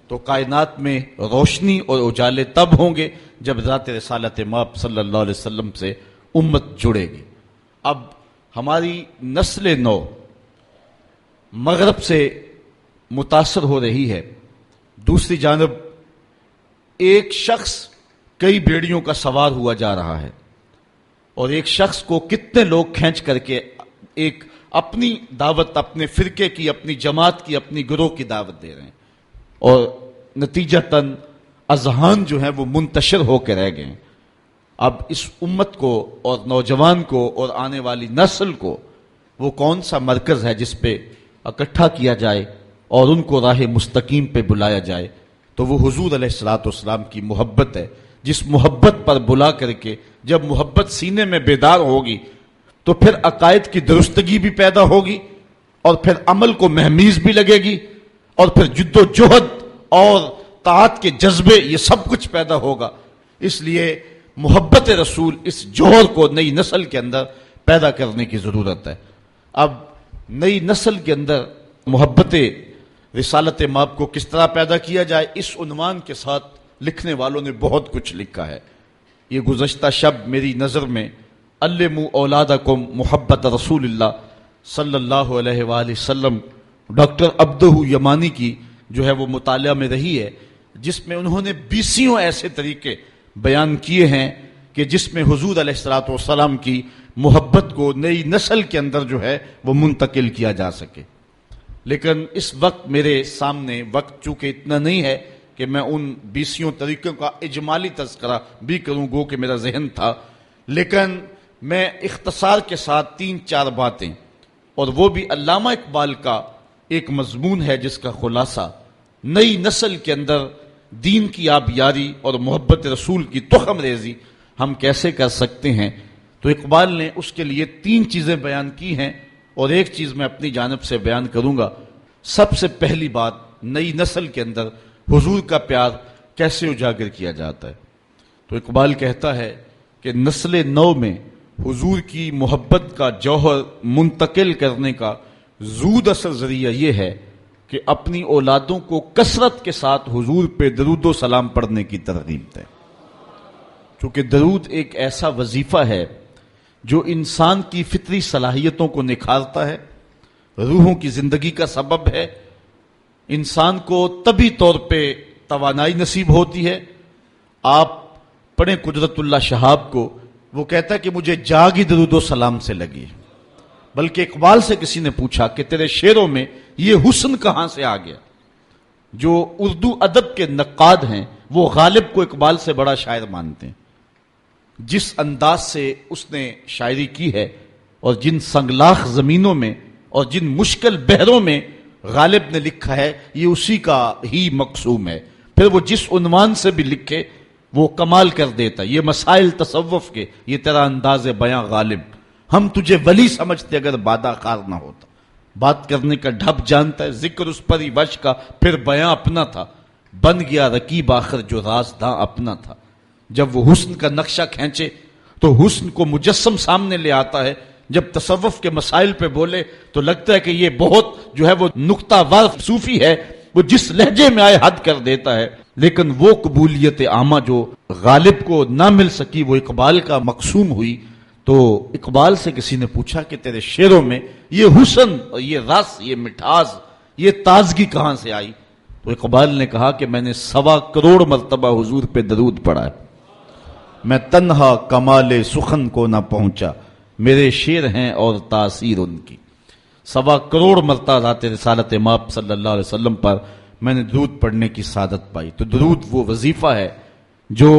تو کائنات میں روشنی اور اجالے تب ہوں گے جب ذات رسالت مآب صلی اللہ علیہ وسلم سے امت جڑے گی۔ اب ہماری نسل نو مغرب سے متاثر ہو رہی ہے، دوسری جانب ایک شخص کئی بیڑیوں کا سوار ہوا جا رہا ہے، اور ایک شخص کو کتنے لوگ کھینچ کر کے ایک اپنی دعوت، اپنے فرقے کی، اپنی جماعت کی، اپنی گروہ کی دعوت دے رہے ہیں، اور نتیجتاً اذہان جو ہیں وہ منتشر ہو کے رہ گئے ہیں۔ اب اس امت کو اور نوجوان کو اور آنے والی نسل کو وہ کون سا مرکز ہے جس پہ اکٹھا کیا جائے اور ان کو راہ مستقیم پہ بلایا جائے؟ تو وہ حضور علیہ الصلوۃ والسلام کی محبت ہے، جس محبت پر بلا کر کے جب محبت سینے میں بیدار ہوگی تو پھر عقائد کی درستگی بھی پیدا ہوگی، اور پھر عمل کو مہمیز بھی لگے گی، اور پھر جد و جہد اور طاعت کے جذبے، یہ سب کچھ پیدا ہوگا۔ اس لیے محبت رسول، اس جوہر کو نئی نسل کے اندر پیدا کرنے کی ضرورت ہے۔ اب نئی نسل کے اندر محبت رسالت مآب کو کس طرح پیدا کیا جائے، اس عنوان کے ساتھ لکھنے والوں نے بہت کچھ لکھا ہے۔ یہ گزشتہ شب میری نظر میں علموا اولادکم محبت رسول اللہ صلی اللہ علیہ وآلہ وسلم، ڈاکٹر عبدہ یمانی کی جو ہے وہ مطالعہ میں رہی ہے، جس میں انہوں نے 20 ایسے طریقے بیان کیے ہیں کہ جس میں حضور علیہ الصلوۃ والسلام کی محبت کو نئی نسل کے اندر جو ہے وہ منتقل کیا جا سکے۔ لیکن اس وقت میرے سامنے وقت چونکہ اتنا نہیں ہے کہ میں ان 20 طریقوں کا اجمالی تذکرہ بھی کروں، گو کہ میرا ذہن تھا، لیکن میں اختصار کے ساتھ 3-4 باتیں، اور وہ بھی علامہ اقبال کا ایک مضمون ہے جس کا خلاصہ نئی نسل کے اندر دین کی آبیاری اور محبت رسول کی تخم ریزی ہم کیسے کر سکتے ہیں۔ تو اقبال نے اس کے لیے 3 چیزیں بیان کی ہیں، اور ایک چیز میں اپنی جانب سے بیان کروں گا۔ سب سے پہلی بات، نئی نسل کے اندر حضور کا پیار کیسے اجاگر کیا جاتا ہے۔ تو اقبال کہتا ہے کہ نسل نو میں حضور کی محبت کا جوہر منتقل کرنے کا زود اثر ذریعہ یہ ہے کہ اپنی اولادوں کو کثرت کے ساتھ حضور پہ درود و سلام پڑھنے کی ترغیب دیں، چونکہ درود ایک ایسا وظیفہ ہے جو انسان کی فطری صلاحیتوں کو نکھارتا ہے، روحوں کی زندگی کا سبب ہے، انسان کو طبی طور پہ توانائی نصیب ہوتی ہے۔ آپ پڑھیں قدرت اللہ شہاب کو، وہ کہتا ہے کہ مجھے جاگ ہی درود و سلام سے لگی، بلکہ اقبال سے کسی نے پوچھا کہ تیرے شعروں میں یہ حسن کہاں سے آ گیا؟ جو اردو ادب کے نقاد ہیں وہ غالب کو اقبال سے بڑا شاعر مانتے ہیں، جس انداز سے اس نے شاعری کی ہے، اور جن سنگلاخ زمینوں میں اور جن مشکل بحروں میں غالب نے لکھا ہے، یہ اسی کا ہی مقصوم ہے۔ پھر وہ جس عنوان سے بھی لکھے وہ کمال کر دیتا۔ یہ مسائل تصوف کے، یہ تیرا انداز بیاں غالب، ہم تجھے ولی سمجھتے اگر بادہ خار نہ ہوتا۔ بات کرنے کا ڈھب جانتا ہے، ذکر اس پر ہی وش کا، پھر بیاں اپنا تھا، بن گیا رقیب آخر جو رازداں اپنا تھا۔ جب وہ حسن کا نقشہ کھینچے تو حسن کو مجسم سامنے لے آتا ہے، جب تصوف کے مسائل پہ بولے تو لگتا ہے کہ یہ بہت جو ہے وہ نقطہ وار صوفی ہے، وہ جس لہجے میں آئے حد کر دیتا ہے۔ لیکن وہ قبولیت عامہ جو غالب کو نہ مل سکی وہ اقبال کا مقسوم ہوئی۔ تو اقبال سے کسی نے پوچھا کہ تیرے شعروں میں یہ حسن اور یہ رس، یہ مٹھاس، یہ تازگی کہاں سے آئی؟ تو اقبال نے کہا کہ میں نے 1.25 کروڑ مرتبہ حضور پہ درود پڑھا ہے، میں تنہا کمال سخن کو نہ پہنچا، میرے شعر ہیں اور تاثیر ان کی۔ 1.25 کروڑ مرتبہ ذات رسالت مآب صلی اللہ علیہ وسلم پر میں نے درود پڑھنے کی سعادت پائی۔ تو درود وہ وظیفہ ہے جو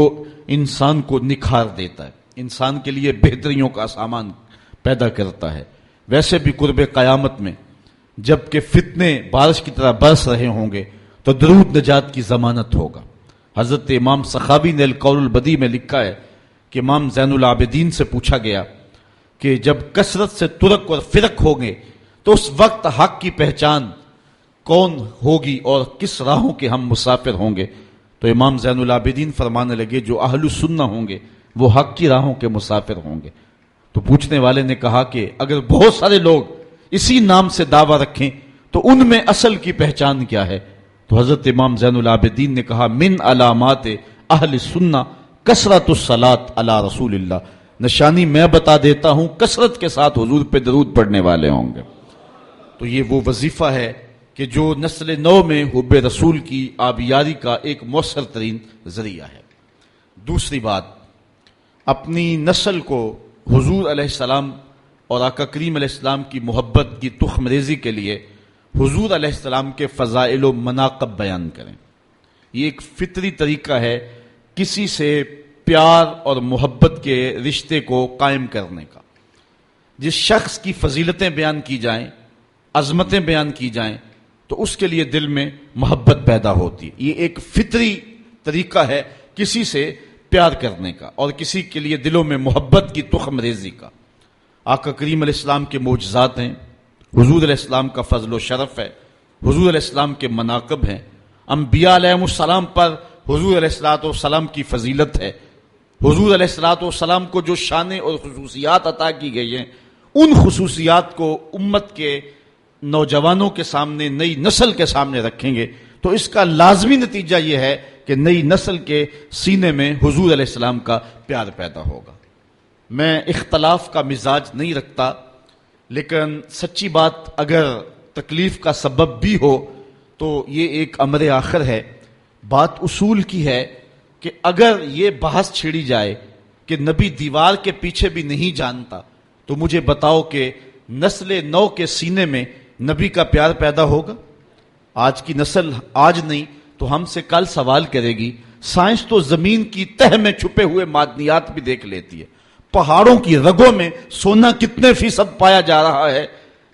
انسان کو نکھار دیتا ہے، انسان کے لیے بہتریوں کا سامان پیدا کرتا ہے۔ ویسے بھی قرب قیامت میں جب کہ فتنے بارش کی طرح برس رہے ہوں گے تو درود نجات کی ضمانت ہوگا۔ حضرت امام سخاوی نے القول البدیع میں لکھا ہے کہ امام زین العابدین سے پوچھا گیا کہ جب کثرت سے ترک اور فرق ہوں گے تو اس وقت حق کی پہچان کون ہوگی اور کس راہوں کے ہم مسافر ہوں گے؟ تو امام زین العابدین فرمانے لگے جو اہل سنہ ہوں گے وہ حق کی راہوں کے مسافر ہوں گے۔ تو پوچھنے والے نے کہا کہ اگر بہت سارے لوگ اسی نام سے دعویٰ رکھیں تو ان میں اصل کی پہچان کیا ہے؟ تو حضرت امام زین العابدین نے کہا من علامات اہل سنہ کثرت الصلاۃ علی رسول اللہ، نشانی میں بتا دیتا ہوں کثرت کے ساتھ حضور پہ درود پڑھنے والے ہوں گے۔ تو یہ وہ وظیفہ ہے کہ جو نسل نو میں حب رسول کی آبیاری کا ایک مؤثر ترین ذریعہ ہے۔ دوسری بات، اپنی نسل کو حضور علیہ السلام اور آقا کریم علیہ السلام کی محبت کی تخم ریزی کے لیے حضور علیہ السلام کے فضائل و مناقب بیان کریں۔ یہ ایک فطری طریقہ ہے کسی سے پیار اور محبت کے رشتے کو قائم کرنے کا۔ جس شخص کی فضیلتیں بیان کی جائیں، عظمتیں بیان کی جائیں تو اس کے لیے دل میں محبت پیدا ہوتی ہے۔ یہ ایک فطری طریقہ ہے کسی سے پیار کرنے کا اور کسی کے لیے دلوں میں محبت کی تخم ریزی کا۔ آقا کریم علیہ السلام کے معجزات ہیں، حضور علیہ السلام کا فضل و شرف ہے، حضور علیہ السلام کے مناقب ہیں، انبیاء علیہ السلام پر حضور علیہ السلام کی فضیلت ہے، حضور علیہ السلام کو جو شانیں اور خصوصیات عطا کی گئی ہیں ان خصوصیات کو امت کے نوجوانوں کے سامنے، نئی نسل کے سامنے رکھیں گے تو اس کا لازمی نتیجہ یہ ہے کہ نئی نسل کے سینے میں حضور علیہ السلام کا پیار پیدا ہوگا۔ میں اختلاف کا مزاج نہیں رکھتا، لیکن سچی بات اگر تکلیف کا سبب بھی ہو تو یہ ایک امر آخر ہے۔ بات اصول کی ہے کہ اگر یہ بحث چھیڑی جائے کہ نبی دیوار کے پیچھے بھی نہیں جانتا تو مجھے بتاؤ کہ نسل نو کے سینے میں نبی کا پیار پیدا ہوگا؟ آج کی نسل آج نہیں تو ہم سے کل سوال کرے گی۔ سائنس تو زمین کی تہ میں چھپے ہوئے معدنیات بھی دیکھ لیتی ہے، پہاڑوں کی رگوں میں سونا کتنے فیصد پایا جا رہا ہے،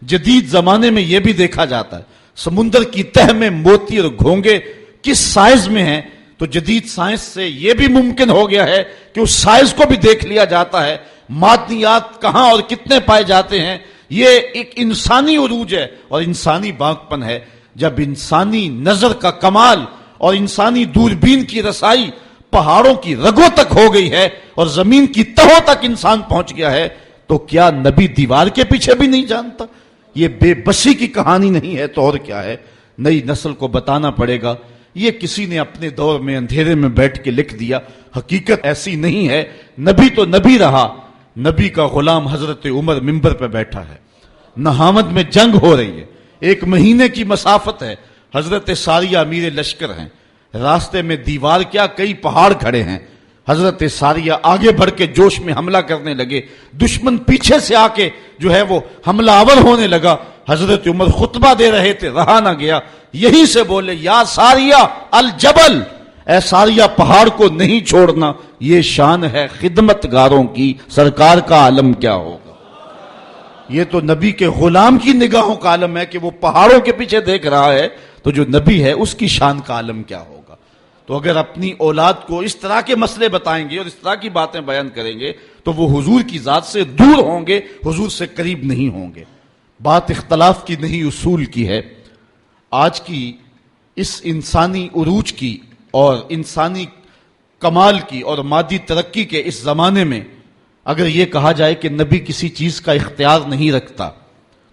جدید زمانے میں یہ بھی دیکھا جاتا ہے، سمندر کی تہ میں موتی اور گھونگے کس سائز میں ہیں، تو جدید سائنس سے یہ بھی ممکن ہو گیا ہے کہ اس سائز کو بھی دیکھ لیا جاتا ہے، معدنیات کہاں اور کتنے پائے جاتے ہیں۔ یہ ایک انسانی عروج ہے اور انسانی بانکپن ہے جب انسانی نظر کا کمال اور انسانی دوربین کی رسائی پہاڑوں کی رگوں تک ہو گئی ہے اور زمین کی تہوں تک انسان پہنچ گیا ہے، تو کیا نبی دیوار کے پیچھے بھی نہیں جانتا؟ یہ بے بسی کی کہانی نہیں ہے تو اور کیا ہے؟ نئی نسل کو بتانا پڑے گا۔ یہ کسی نے اپنے دور میں اندھیرے میں بیٹھ کے لکھ دیا، حقیقت ایسی نہیں ہے۔ نبی تو نبی رہا، نبی کا غلام حضرت عمر منبر پہ بیٹھا ہے، نہاوند میں جنگ ہو رہی ہے، 1 مہینے کی مسافت ہے، حضرت ساریہ امیر لشکر ہیں، راستے میں دیوار کیا کئی پہاڑ کھڑے ہیں، حضرت ساریہ آگے بڑھ کے جوش میں حملہ کرنے لگے، دشمن پیچھے سے آ کے جو ہے وہ حملہ آور ہونے لگا، حضرت عمر خطبہ دے رہے تھے، رہا نہ گیا، یہیں سے بولے یا ساریہ الجبل، اے ساریہ پہاڑ کو نہیں چھوڑنا، یہ شان ہے خدمت گاروں کی، سرکار کا عالم کیا ہوگا۔ یہ تو نبی کے غلام کی نگاہوں کا عالم ہے کہ وہ پہاڑوں کے پیچھے دیکھ رہا ہے، تو جو نبی ہے اس کی شان کا عالم کیا ہوگا۔ تو اگر اپنی اولاد کو اس طرح کے مسئلے بتائیں گے اور اس طرح کی باتیں بیان کریں گے تو وہ حضور کی ذات سے دور ہوں گے، حضور سے قریب نہیں ہوں گے۔ بات اختلاف کی نہیں اصول کی ہے۔ آج کی اس انسانی عروج کی اور انسانی کمال کی اور مادی ترقی کے اس زمانے میں اگر یہ کہا جائے کہ نبی کسی چیز کا اختیار نہیں رکھتا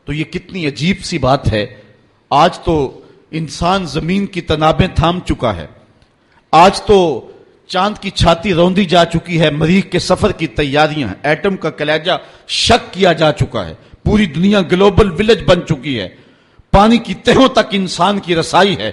تو یہ کتنی عجیب سی بات ہے۔ آج تو انسان زمین کی تنابیں تھام چکا ہے، آج تو چاند کی چھاتی روندی جا چکی ہے، مریخ کے سفر کی تیاریاں ہیں، ایٹم کا کلیجہ شک کیا جا چکا ہے، پوری دنیا گلوبل ولیج بن چکی ہے، پانی کی تہوں تک انسان کی رسائی ہے۔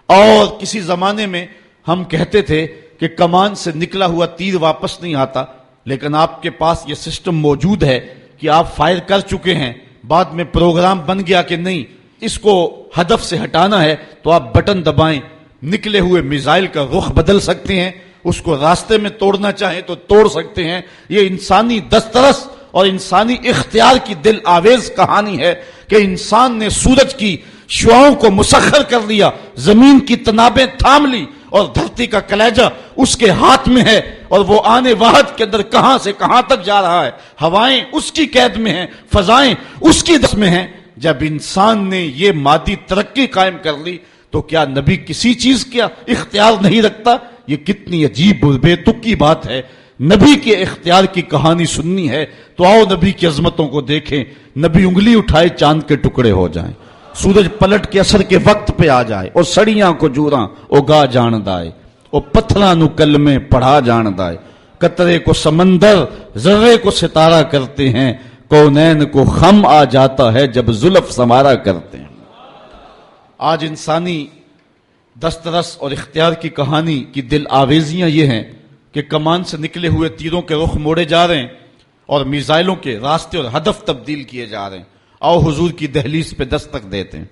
اور کسی زمانے میں ہم کہتے تھے کہ کمان سے نکلا ہوا تیر واپس نہیں آتا، لیکن آپ کے پاس یہ سسٹم موجود ہے کہ آپ فائر کر چکے ہیں، بعد میں پروگرام بن گیا کہ نہیں اس کو ہدف سے ہٹانا ہے تو آپ بٹن دبائیں، نکلے ہوئے میزائل کا رخ بدل سکتے ہیں، اس کو راستے میں توڑنا چاہیں تو توڑ سکتے ہیں۔ یہ انسانی دسترس اور انسانی اختیار کی دل آویز کہانی ہے کہ انسان نے سورج کی شعاؤں کو مسخر کر لیا، زمین کی تنابیں تھام لی اور دھرتی کا کلیجہ اس کے ہاتھ میں ہے، اور وہ آنے واحد کے اندر کہاں سے کہاں تک جا رہا ہے، ہوائیں اس کی قید میں ہیں، فضائیں اس کی دست میں ہیں۔ جب انسان نے یہ مادی ترقی قائم کر لی تو کیا نبی کسی چیز کا اختیار نہیں رکھتا؟ یہ کتنی عجیب اور بے تک کی بات ہے۔ نبی کے اختیار کی کہانی سننی ہے تو آؤ نبی کی عظمتوں کو دیکھیں۔ نبی انگلی اٹھائے چاند کے ٹکڑے ہو جائیں، سورج پلٹ کے اثر کے وقت پہ آ جائے، اور سڑیاں کو جوراں اگا جان دائے، اور پتھراں نو کلمے پڑھا جان دائے، قطرے کو سمندر ذرے کو ستارہ کرتے ہیں، کونین کو خم آ جاتا ہے جب زلف سمارا کرتے ہیں۔ آج انسانی دسترس اور اختیار کی کہانی کی دل آویزیاں یہ ہیں کہ کمان سے نکلے ہوئے تیروں کے رخ موڑے جا رہے ہیں اور میزائلوں کے راستے اور ہدف تبدیل کیے جا رہے ہیں۔ آؤ حضور کی دہلیز پہ دستک دیتے ہیں۔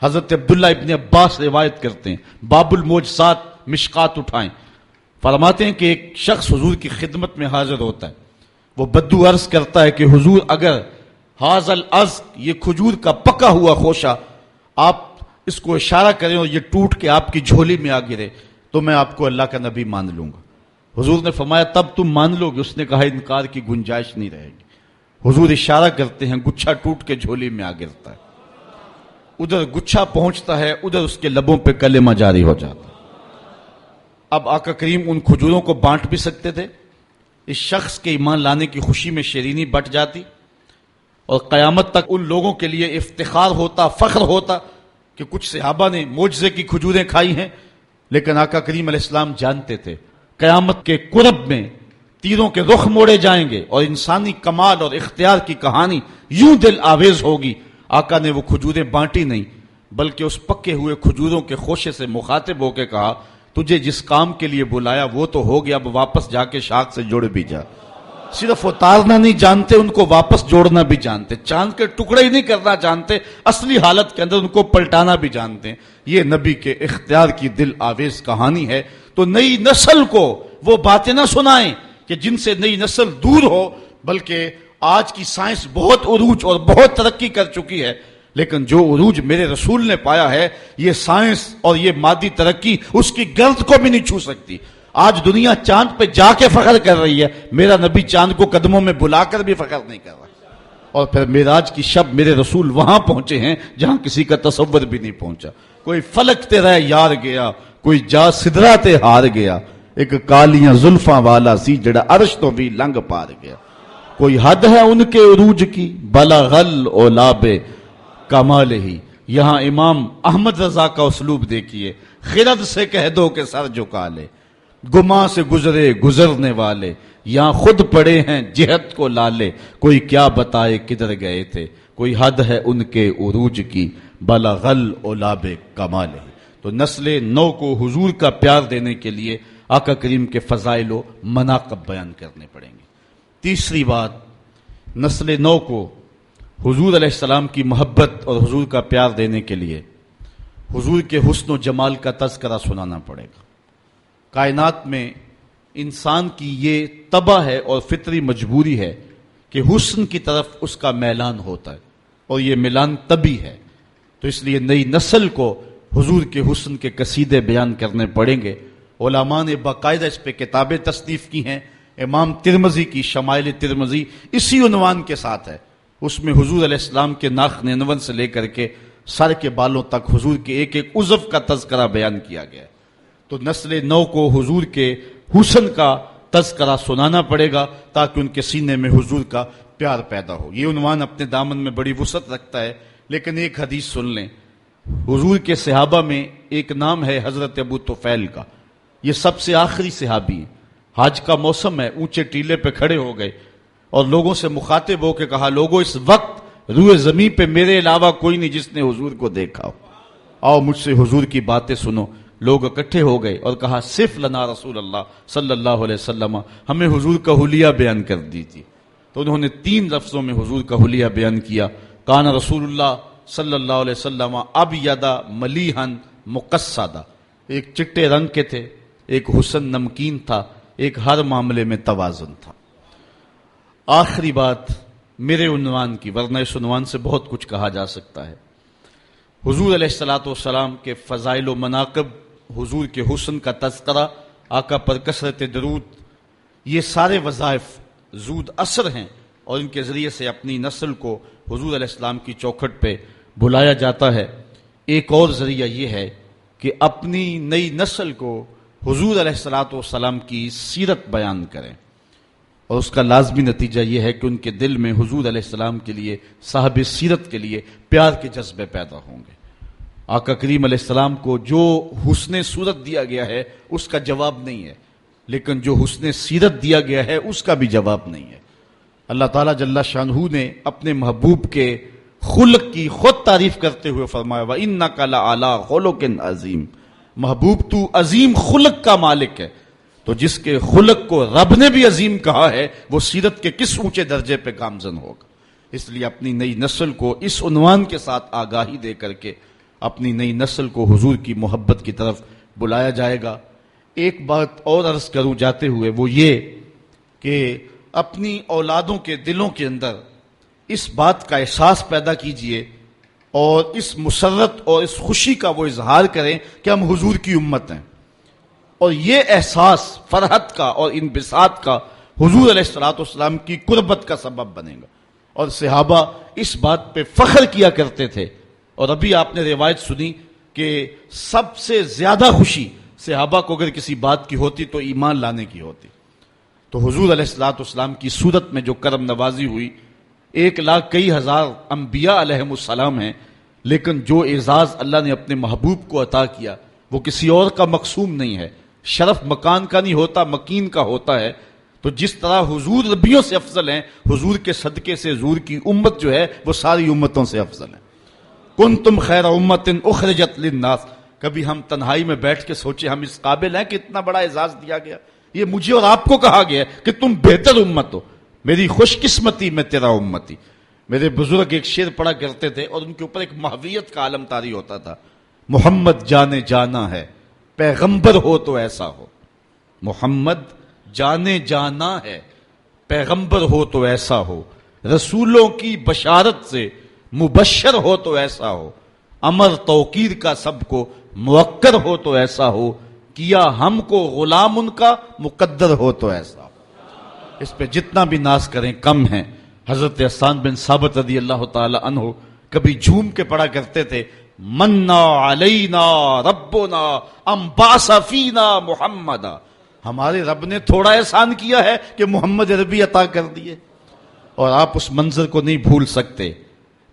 حضرت عبداللہ ابن عباس روایت کرتے ہیں، باب المعجزات مشکات اٹھائیں، فرماتے ہیں کہ ایک شخص حضور کی خدمت میں حاضر ہوتا ہے، وہ بدو عرض کرتا ہے کہ حضور اگر حاضل از یہ کھجور کا پکا ہوا خوشہ آپ اس کو اشارہ کریں اور یہ ٹوٹ کے آپ کی جھولی میں آ گرے تو میں آپ کو اللہ کا نبی مان لوں گا۔ حضور نے فرمایا تب تم مان لو گے؟ اس نے کہا انکار کی گنجائش نہیں رہے گی۔ حضور اشارہ کرتے ہیں، گچھا ٹوٹ کے جھولی میں آ گرتا ہے، ادھر گچھا پہنچتا ہے، ادھر اس کے لبوں پہ کلمہ جاری ہو جاتا ہے۔ اب آقا کریم ان کھجوروں کو بانٹ بھی سکتے تھے، اس شخص کے ایمان لانے کی خوشی میں شیرینی بٹ جاتی اور قیامت تک ان لوگوں کے لیے افتخار ہوتا، فخر ہوتا کہ کچھ صحابہ نے معجزے کی کھجوریں کھائی ہیں۔ لیکن آقا کریم علیہ السلام جانتے تھے قیامت کے قرب میں تیروں کے رخ موڑے جائیں گے اور انسانی کمال اور اختیار کی کہانی یوں دل آویز ہوگی۔ آقا نے وہ کھجوریں بانٹی نہیں، بلکہ اس پکے ہوئے کھجوروں کے خوشے سے مخاطب ہو کے کہا تجھے جس کام کے لیے بلایا وہ تو ہو گیا، اب واپس جا کے شاخ سے جڑ بھی جا۔ صرف اتارنا نہیں جانتے، ان کو واپس جوڑنا بھی جانتے، چاند کے ٹکڑے ہی نہیں کرنا جانتے، اصلی حالت کے اندر ان کو پلٹانا بھی جانتے ہیں۔ یہ نبی کے اختیار کی دل آویز کہانی ہے۔ تو نئی نسل کو وہ باتیں نہ سنائیں کہ جن سے نئی نسل دور ہو، بلکہ آج کی سائنس بہت عروج اور بہت ترقی کر چکی ہے، لیکن جو عروج میرے رسول نے پایا ہے یہ سائنس اور یہ مادی ترقی اس کی گرد کو بھی نہیں چھو سکتی۔ آج دنیا چاند پہ جا کے فخر کر رہی ہے، میرا نبی چاند کو قدموں میں بلا کر بھی فخر نہیں کر رہا۔ اور پھر معراج کی شب میرے رسول وہاں پہنچے ہیں جہاں کسی کا تصور بھی نہیں پہنچا۔ کوئی فلک تے رہ یار گیا، کوئی جا سدرا تے ہار گیا، ایک کالیاں زلفاں والا سی جڑا عرش تو بھی لنگ پار گیا۔ کوئی حد ہے ان کے عروج کی، بلغل اولاب کمال ہی۔ یہاں امام احمد رضا کا اسلوب دیکھیے، خرد سے کہہ دو کہ سر جھکا لے، گما سے گزرے گزرنے والے، یہاں خود پڑے ہیں جہت کو لالے، کوئی کیا بتائے کدھر گئے تھے، کوئی حد ہے ان کے عروج کی، بلغل اولاب کمال ہی۔ تو نسل نو کو حضور کا پیار دینے کے لیے آقا کریم کے فضائل و مناقب بیان کرنے پڑیں گے۔ تیسری بات، نسل نو کو حضور علیہ السلام کی محبت اور حضور کا پیار دینے کے لیے حضور کے حسن و جمال کا تذکرہ سنانا پڑے گا۔ کائنات میں انسان کی یہ طبع ہے اور فطری مجبوری ہے کہ حسن کی طرف اس کا میلان ہوتا ہے، اور یہ میلان طبعی ہے۔ تو اس لیے نئی نسل کو حضور کے حسن کے قصیدے بیان کرنے پڑیں گے۔ علماء نے باقاعدہ اس پہ کتابیں تصنیف کی ہیں۔ امام ترمذی کی شمائل ترمذی اسی عنوان کے ساتھ ہے، اس میں حضور علیہ السلام کے ناخن انور سے لے کر کے سر کے بالوں تک حضور کے ایک ایک عضو کا تذکرہ بیان کیا گیا ہے۔ تو نسل نو کو حضور کے حسن کا تذکرہ سنانا پڑے گا تاکہ ان کے سینے میں حضور کا پیار پیدا ہو۔ یہ عنوان اپنے دامن میں بڑی وسعت رکھتا ہے، لیکن ایک حدیث سن لیں۔ حضور کے صحابہ میں ایک نام ہے حضرت ابو طفیل کا، یہ سب سے آخری صحابی ہیں. حج کا موسم ہے، اونچے ٹیلے پہ کھڑے ہو گئے اور لوگوں سے مخاطب ہو کے کہا، لوگوں اس وقت روئے زمین پہ میرے علاوہ کوئی نہیں جس نے حضور کو دیکھا ہو، آؤ مجھ سے حضور کی باتیں سنو. لوگ اکٹھے ہو گئے اور کہا، صرف لنا رسول اللہ صلی اللہ علیہ وسلم، ہمیں حضور کا حلیہ بیان کر دیجیے. تو انہوں نے 3 لفظوں میں حضور کا حلیہ بیان کیا. کان رسول اللہ صلی اللہ علیہ وسلم ابیض ملیحا مقصدا، ایک چٹے رنگ کے تھے، ایک حسن نمکین تھا، ایک ہر معاملے میں توازن تھا. آخری بات میرے عنوان کی، ورنہ اس عنوان سے بہت کچھ کہا جا سکتا ہے. حضور علیہ الصلوۃ والسلام کے فضائل و مناقب، حضور کے حسن کا تذکرہ، آقا پر کثرت درود، یہ سارے وظائف زود اثر ہیں اور ان کے ذریعے سے اپنی نسل کو حضور علیہ السلام کی چوکھٹ پہ بلایا جاتا ہے. ایک اور ذریعہ یہ ہے کہ اپنی نئی نسل کو حضور علیہ الصلوۃ والسلام کی سیرت بیان کریں، اور اس کا لازمی نتیجہ یہ ہے کہ ان کے دل میں حضور علیہ السلام کے لیے، صاحب سیرت کے لیے پیار کے جذبے پیدا ہوں گے. آقا کریم علیہ السلام کو جو حسن صورت دیا گیا ہے اس کا جواب نہیں ہے، لیکن جو حسن سیرت دیا گیا ہے اس کا بھی جواب نہیں ہے. اللہ تعالیٰ جل شانہ نے اپنے محبوب کے خلق کی خود تعریف کرتے ہوئے فرمایا، وَإِنَّكَ لَعَلَىٰ خُلُقٍ عَظِيمٍ، محبوب تو عظیم خلق کا مالک ہے. تو جس کے خلق کو رب نے بھی عظیم کہا ہے، وہ سیرت کے کس اونچے درجے پہ گامزن ہوگا. اس لیے اپنی نئی نسل کو اس عنوان کے ساتھ آگاہی دے کر کے اپنی نئی نسل کو حضور کی محبت کی طرف بلایا جائے گا. ایک بات اور عرض کروں جاتے ہوئے، وہ یہ کہ اپنی اولادوں کے دلوں کے اندر اس بات کا احساس پیدا کیجئے اور اس مسرت اور اس خوشی کا وہ اظہار کریں کہ ہم حضور کی امت ہیں. اور یہ احساس فرحت کا اور انبساط کا حضور علیہ الصلوۃ والسلام کی قربت کا سبب بنے گا. اور صحابہ اس بات پہ فخر کیا کرتے تھے. اور ابھی آپ نے روایت سنی کہ سب سے زیادہ خوشی صحابہ کو اگر کسی بات کی ہوتی تو ایمان لانے کی ہوتی. تو حضور علیہ الصلوۃ والسلام کی صورت میں جو کرم نوازی ہوئی، 1,00,000 انبیاء علیہم السلام ہیں، لیکن جو اعزاز اللہ نے اپنے محبوب کو عطا کیا وہ کسی اور کا مقسوم نہیں ہے. شرف مکان کا نہیں ہوتا، مکین کا ہوتا ہے. تو جس طرح حضور نبیوں سے افضل ہیں، حضور کے صدقے سے حضور کی امت جو ہے وہ ساری امتوں سے افضل ہے. کنتم خیر امت اخرجت للناس. کبھی ہم تنہائی میں بیٹھ کے سوچے ہم اس قابل ہیں کہ اتنا بڑا اعزاز دیا گیا. یہ مجھے اور آپ کو کہا گیا کہ تم بہتر امت ہو، میری خوش قسمتی میں تیرا امتی. میرے بزرگ ایک شعر پڑھا کرتے تھے اور ان کے اوپر ایک محویت کا عالم طاری ہوتا تھا، محمد جانے جانا ہے پیغمبر ہو تو ایسا ہو. محمد جانے جانا ہے پیغمبر ہو تو ایسا ہو، رسولوں کی بشارت سے مبشر ہو تو ایسا ہو، امر توقیر کا سب کو موقر ہو تو ایسا ہو، کیا ہم کو غلام ان کا مقدر ہو تو ایسا ہو. اس پہ جتنا بھی ناز کریں کم ہیں. حضرت حسان بن ثابت رضی اللہ تعالی عنہ کبھی جھوم کے پڑھا کرتے تھے، منا علینا ربنا ام باس فینا محمدا. ہمارے رب نے تھوڑا احسان کیا ہے کہ محمد عربی عطا کر دیے. اور آپ اس منظر کو نہیں بھول سکتے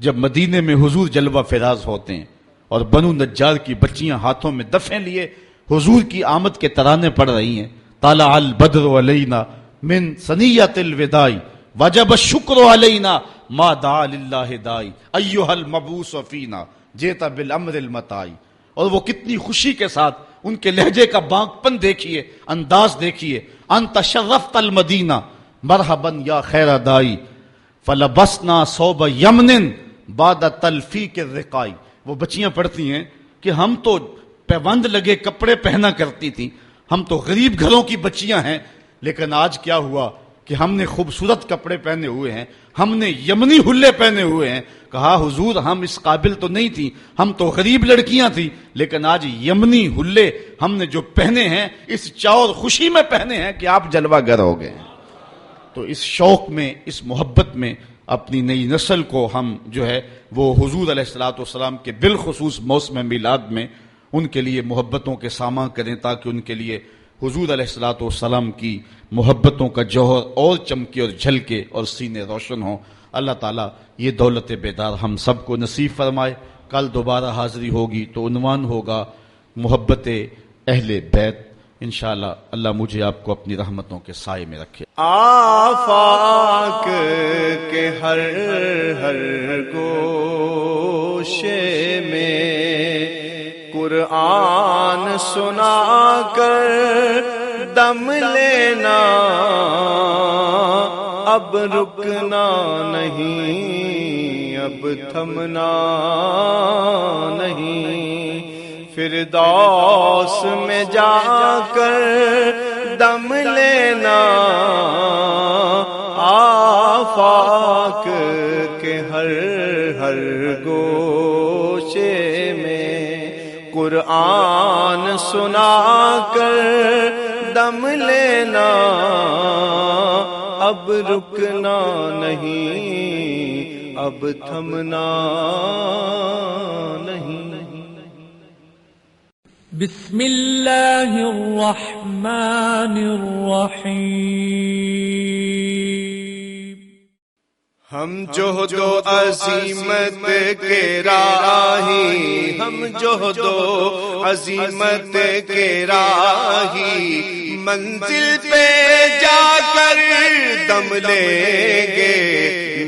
جب مدینے میں حضور جلوہ فراز ہوتے ہیں اور بنو نجار کی بچیاں ہاتھوں میں دفیں لیے حضور کی آمد کے ترانے پڑھ رہی ہیں. طلع البدر علینا من ثنیۃ الوداع وجب الشکر علینا ما دعا للہ داعی ایھا المبعوث فینا جیتا بالامر المطاع. اور وہ کتنی خوشی کے ساتھ ان کے لہجے کا بانک پن دیکھیے، انداز دیکھیے. انت شرفت المدینہ مرحبا یا خیر دائی فلبسنا صوب یمن بعد تلفیق الرقاع. وہ بچیاں پڑھتی ہیں کہ ہم تو پیوند لگے کپڑے پہنا کرتی تھیں، ہم تو غریب گھروں کی بچیاں ہیں، لیکن آج کیا ہوا کہ ہم نے خوبصورت کپڑے پہنے ہوئے ہیں، ہم نے یمنی حلے پہنے ہوئے ہیں. کہا حضور ہم اس قابل تو نہیں تھی، ہم تو غریب لڑکیاں تھیں، لیکن آج یمنی حلے ہم نے جو پہنے ہیں اس چاؤ خوشی میں پہنے ہیں کہ آپ جلوہ گر ہو گئے. تو اس شوق میں، اس محبت میں اپنی نئی نسل کو ہم جو ہے وہ حضور علیہ الصلوۃ والسلام کے بالخصوص موسم میلاد میں ان کے لیے محبتوں کے سامان کریں، تاکہ ان کے لیے حضور علیہ الصلوۃ والسلام کی محبتوں کا جوہر اور چمکے اور جھلکے اور سینے روشن ہوں. اللہ تعالیٰ یہ دولت بیدار ہم سب کو نصیب فرمائے. کل دوبارہ حاضری ہوگی تو عنوان ہوگا محبت اہل بیت انشاءاللہ اللہ مجھے آپ کو اپنی رحمتوں کے سائے میں رکھے۔
آفاق کے ہر ہر گوشے میں قرآن سنا کر دم لینا، اب رکنا نہیں، اب تھمنا نہیں، فردوس میں جا کر دم لینا، آفاق کے ہر ہر گوشے میں قرآن سنا کر دم لینا، اب رکنا نہیں، اب تھمنا نہیں۔
بسم اللہ الرحمن الرحیم۔
ہم جہد و عزیمت کے راہی، ہم جہد و عزیمت کے راہی، منزل پہ جا کر دم لیں گے،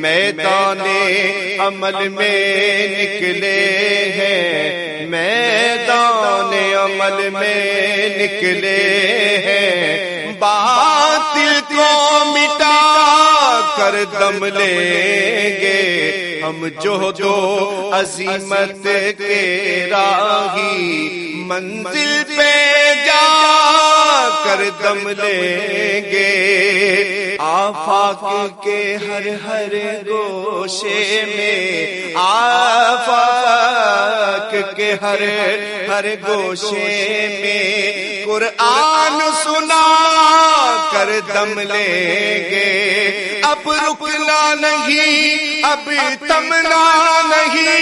میدان عمل میں نکلے ہیں، میدان عمل میں نکلے ہیں، باطل کو مٹا کر دم لیں گے، ہم جہد و عزیمت کے راہی، منزل پہ جا کر دم لیں گے، آفاق کے ہر ہر گوشے میں، آفاق کے ہر ہر گوشے میں قرآن سنا کر دم لیں گے، اب رکنا نہیں، اب تھمنا نہیں،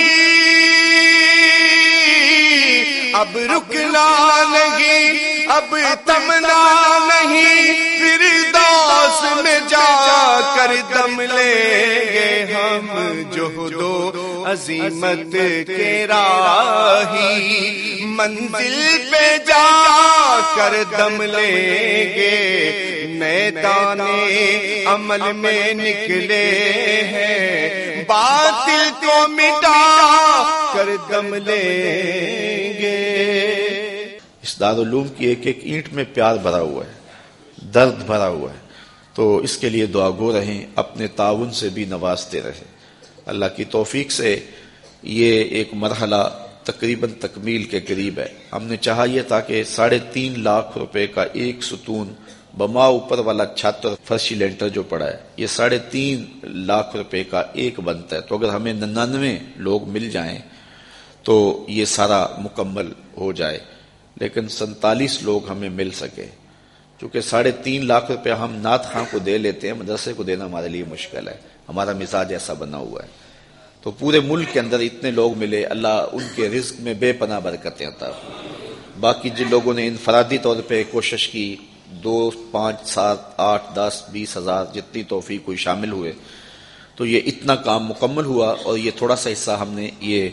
اب رکنا نہیں، اب تھمنا نہیں، فردوس میں جا کر دم لیں گے، ہم جہد و عزیمت کے راہی، منزل پہ جا کر دم لیں گے، میدان عمل میں نکلے ہیں، باطل کو مٹا کر دم لیں گے۔
اس دارالعلوم کی ایک ایک اینٹ میں پیار بھرا ہوا ہے، درد بھرا ہوا ہے، تو اس کے لیے دعا گو رہیں، اپنے تعاون سے بھی نوازتے رہیں۔ اللہ کی توفیق سے یہ ایک مرحلہ تقریباً تکمیل کے قریب ہے۔ ہم نے چاہا یہ تھا کہ 3.5 لاکھ روپے کا ایک ستون بما اوپر والا چھت اور فرشی لینٹر جو پڑا ہے، یہ 3.5 لاکھ روپے کا ایک بنتا ہے، تو اگر ہمیں 99 لوگ مل جائیں تو یہ سارا مکمل ہو جائے، لیکن 47 لوگ ہمیں مل سکے، چونکہ 3.5 لاکھ روپے ہم نعت خواں کو دے لیتے ہیں، مدرسے کو دینا ہمارے لیے مشکل ہے، ہمارا مزاج ایسا بنا ہوا ہے، تو پورے ملک کے اندر اتنے لوگ ملے، اللہ ان کے رزق میں بے پناہ برکتیں عطا فرمائے۔ باقی جن لوگوں نے انفرادی طور پہ کوشش کی، 2، 5، 7، 8، 10، 20 ہزار جتنی توفیق کوئی شامل ہوئے، تو یہ اتنا کام مکمل ہوا، اور یہ تھوڑا سا حصہ ہم نے یہ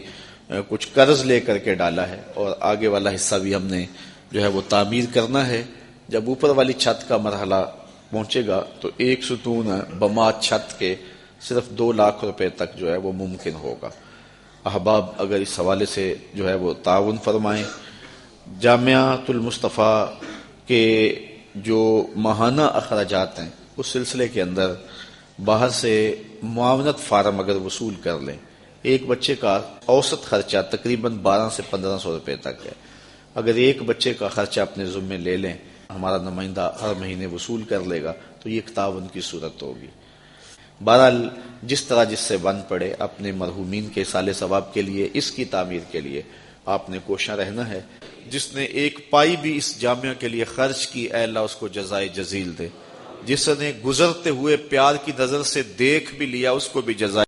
کچھ قرض لے کر کے ڈالا ہے، اور آگے والا حصہ بھی ہم نے جو ہے وہ تعمیر کرنا ہے۔ جب اوپر والی چھت کا مرحلہ پہنچے گا تو ایک ستون بما چھت کے صرف 2 لاکھ روپے تک جو ہے وہ ممکن ہوگا۔ احباب اگر اس حوالے سے جو ہے وہ تعاون فرمائیں۔ جامعۃ المصطفیٰ کے جو ماہانہ اخراجات ہیں اس سلسلے کے اندر باہر سے معاونت فارم اگر وصول کر لیں، ایک بچے کا اوسط خرچہ تقریباً 1200 سے 1500 روپے تک ہے۔ اگر ایک بچے کا خرچہ اپنے ذمے لے لیں، ہمارا نمائندہ ہر مہینے وصول کر لے گا، تو یہ ایک تعاون کی صورت ہوگی۔ بہرحال جس طرح جس سے بن پڑے، اپنے مرحومین کے اصالہ ثواب کے لیے، اس کی تعمیر کے لیے آپ نے کوشاں رہنا ہے۔ جس نے ایک پائی بھی اس جامعہ کے لیے خرچ کی، اے اللہ اس کو جزائے جزیل دے۔ جس نے گزرتے ہوئے پیار کی نظر سے دیکھ بھی لیا، اس کو بھی جزائے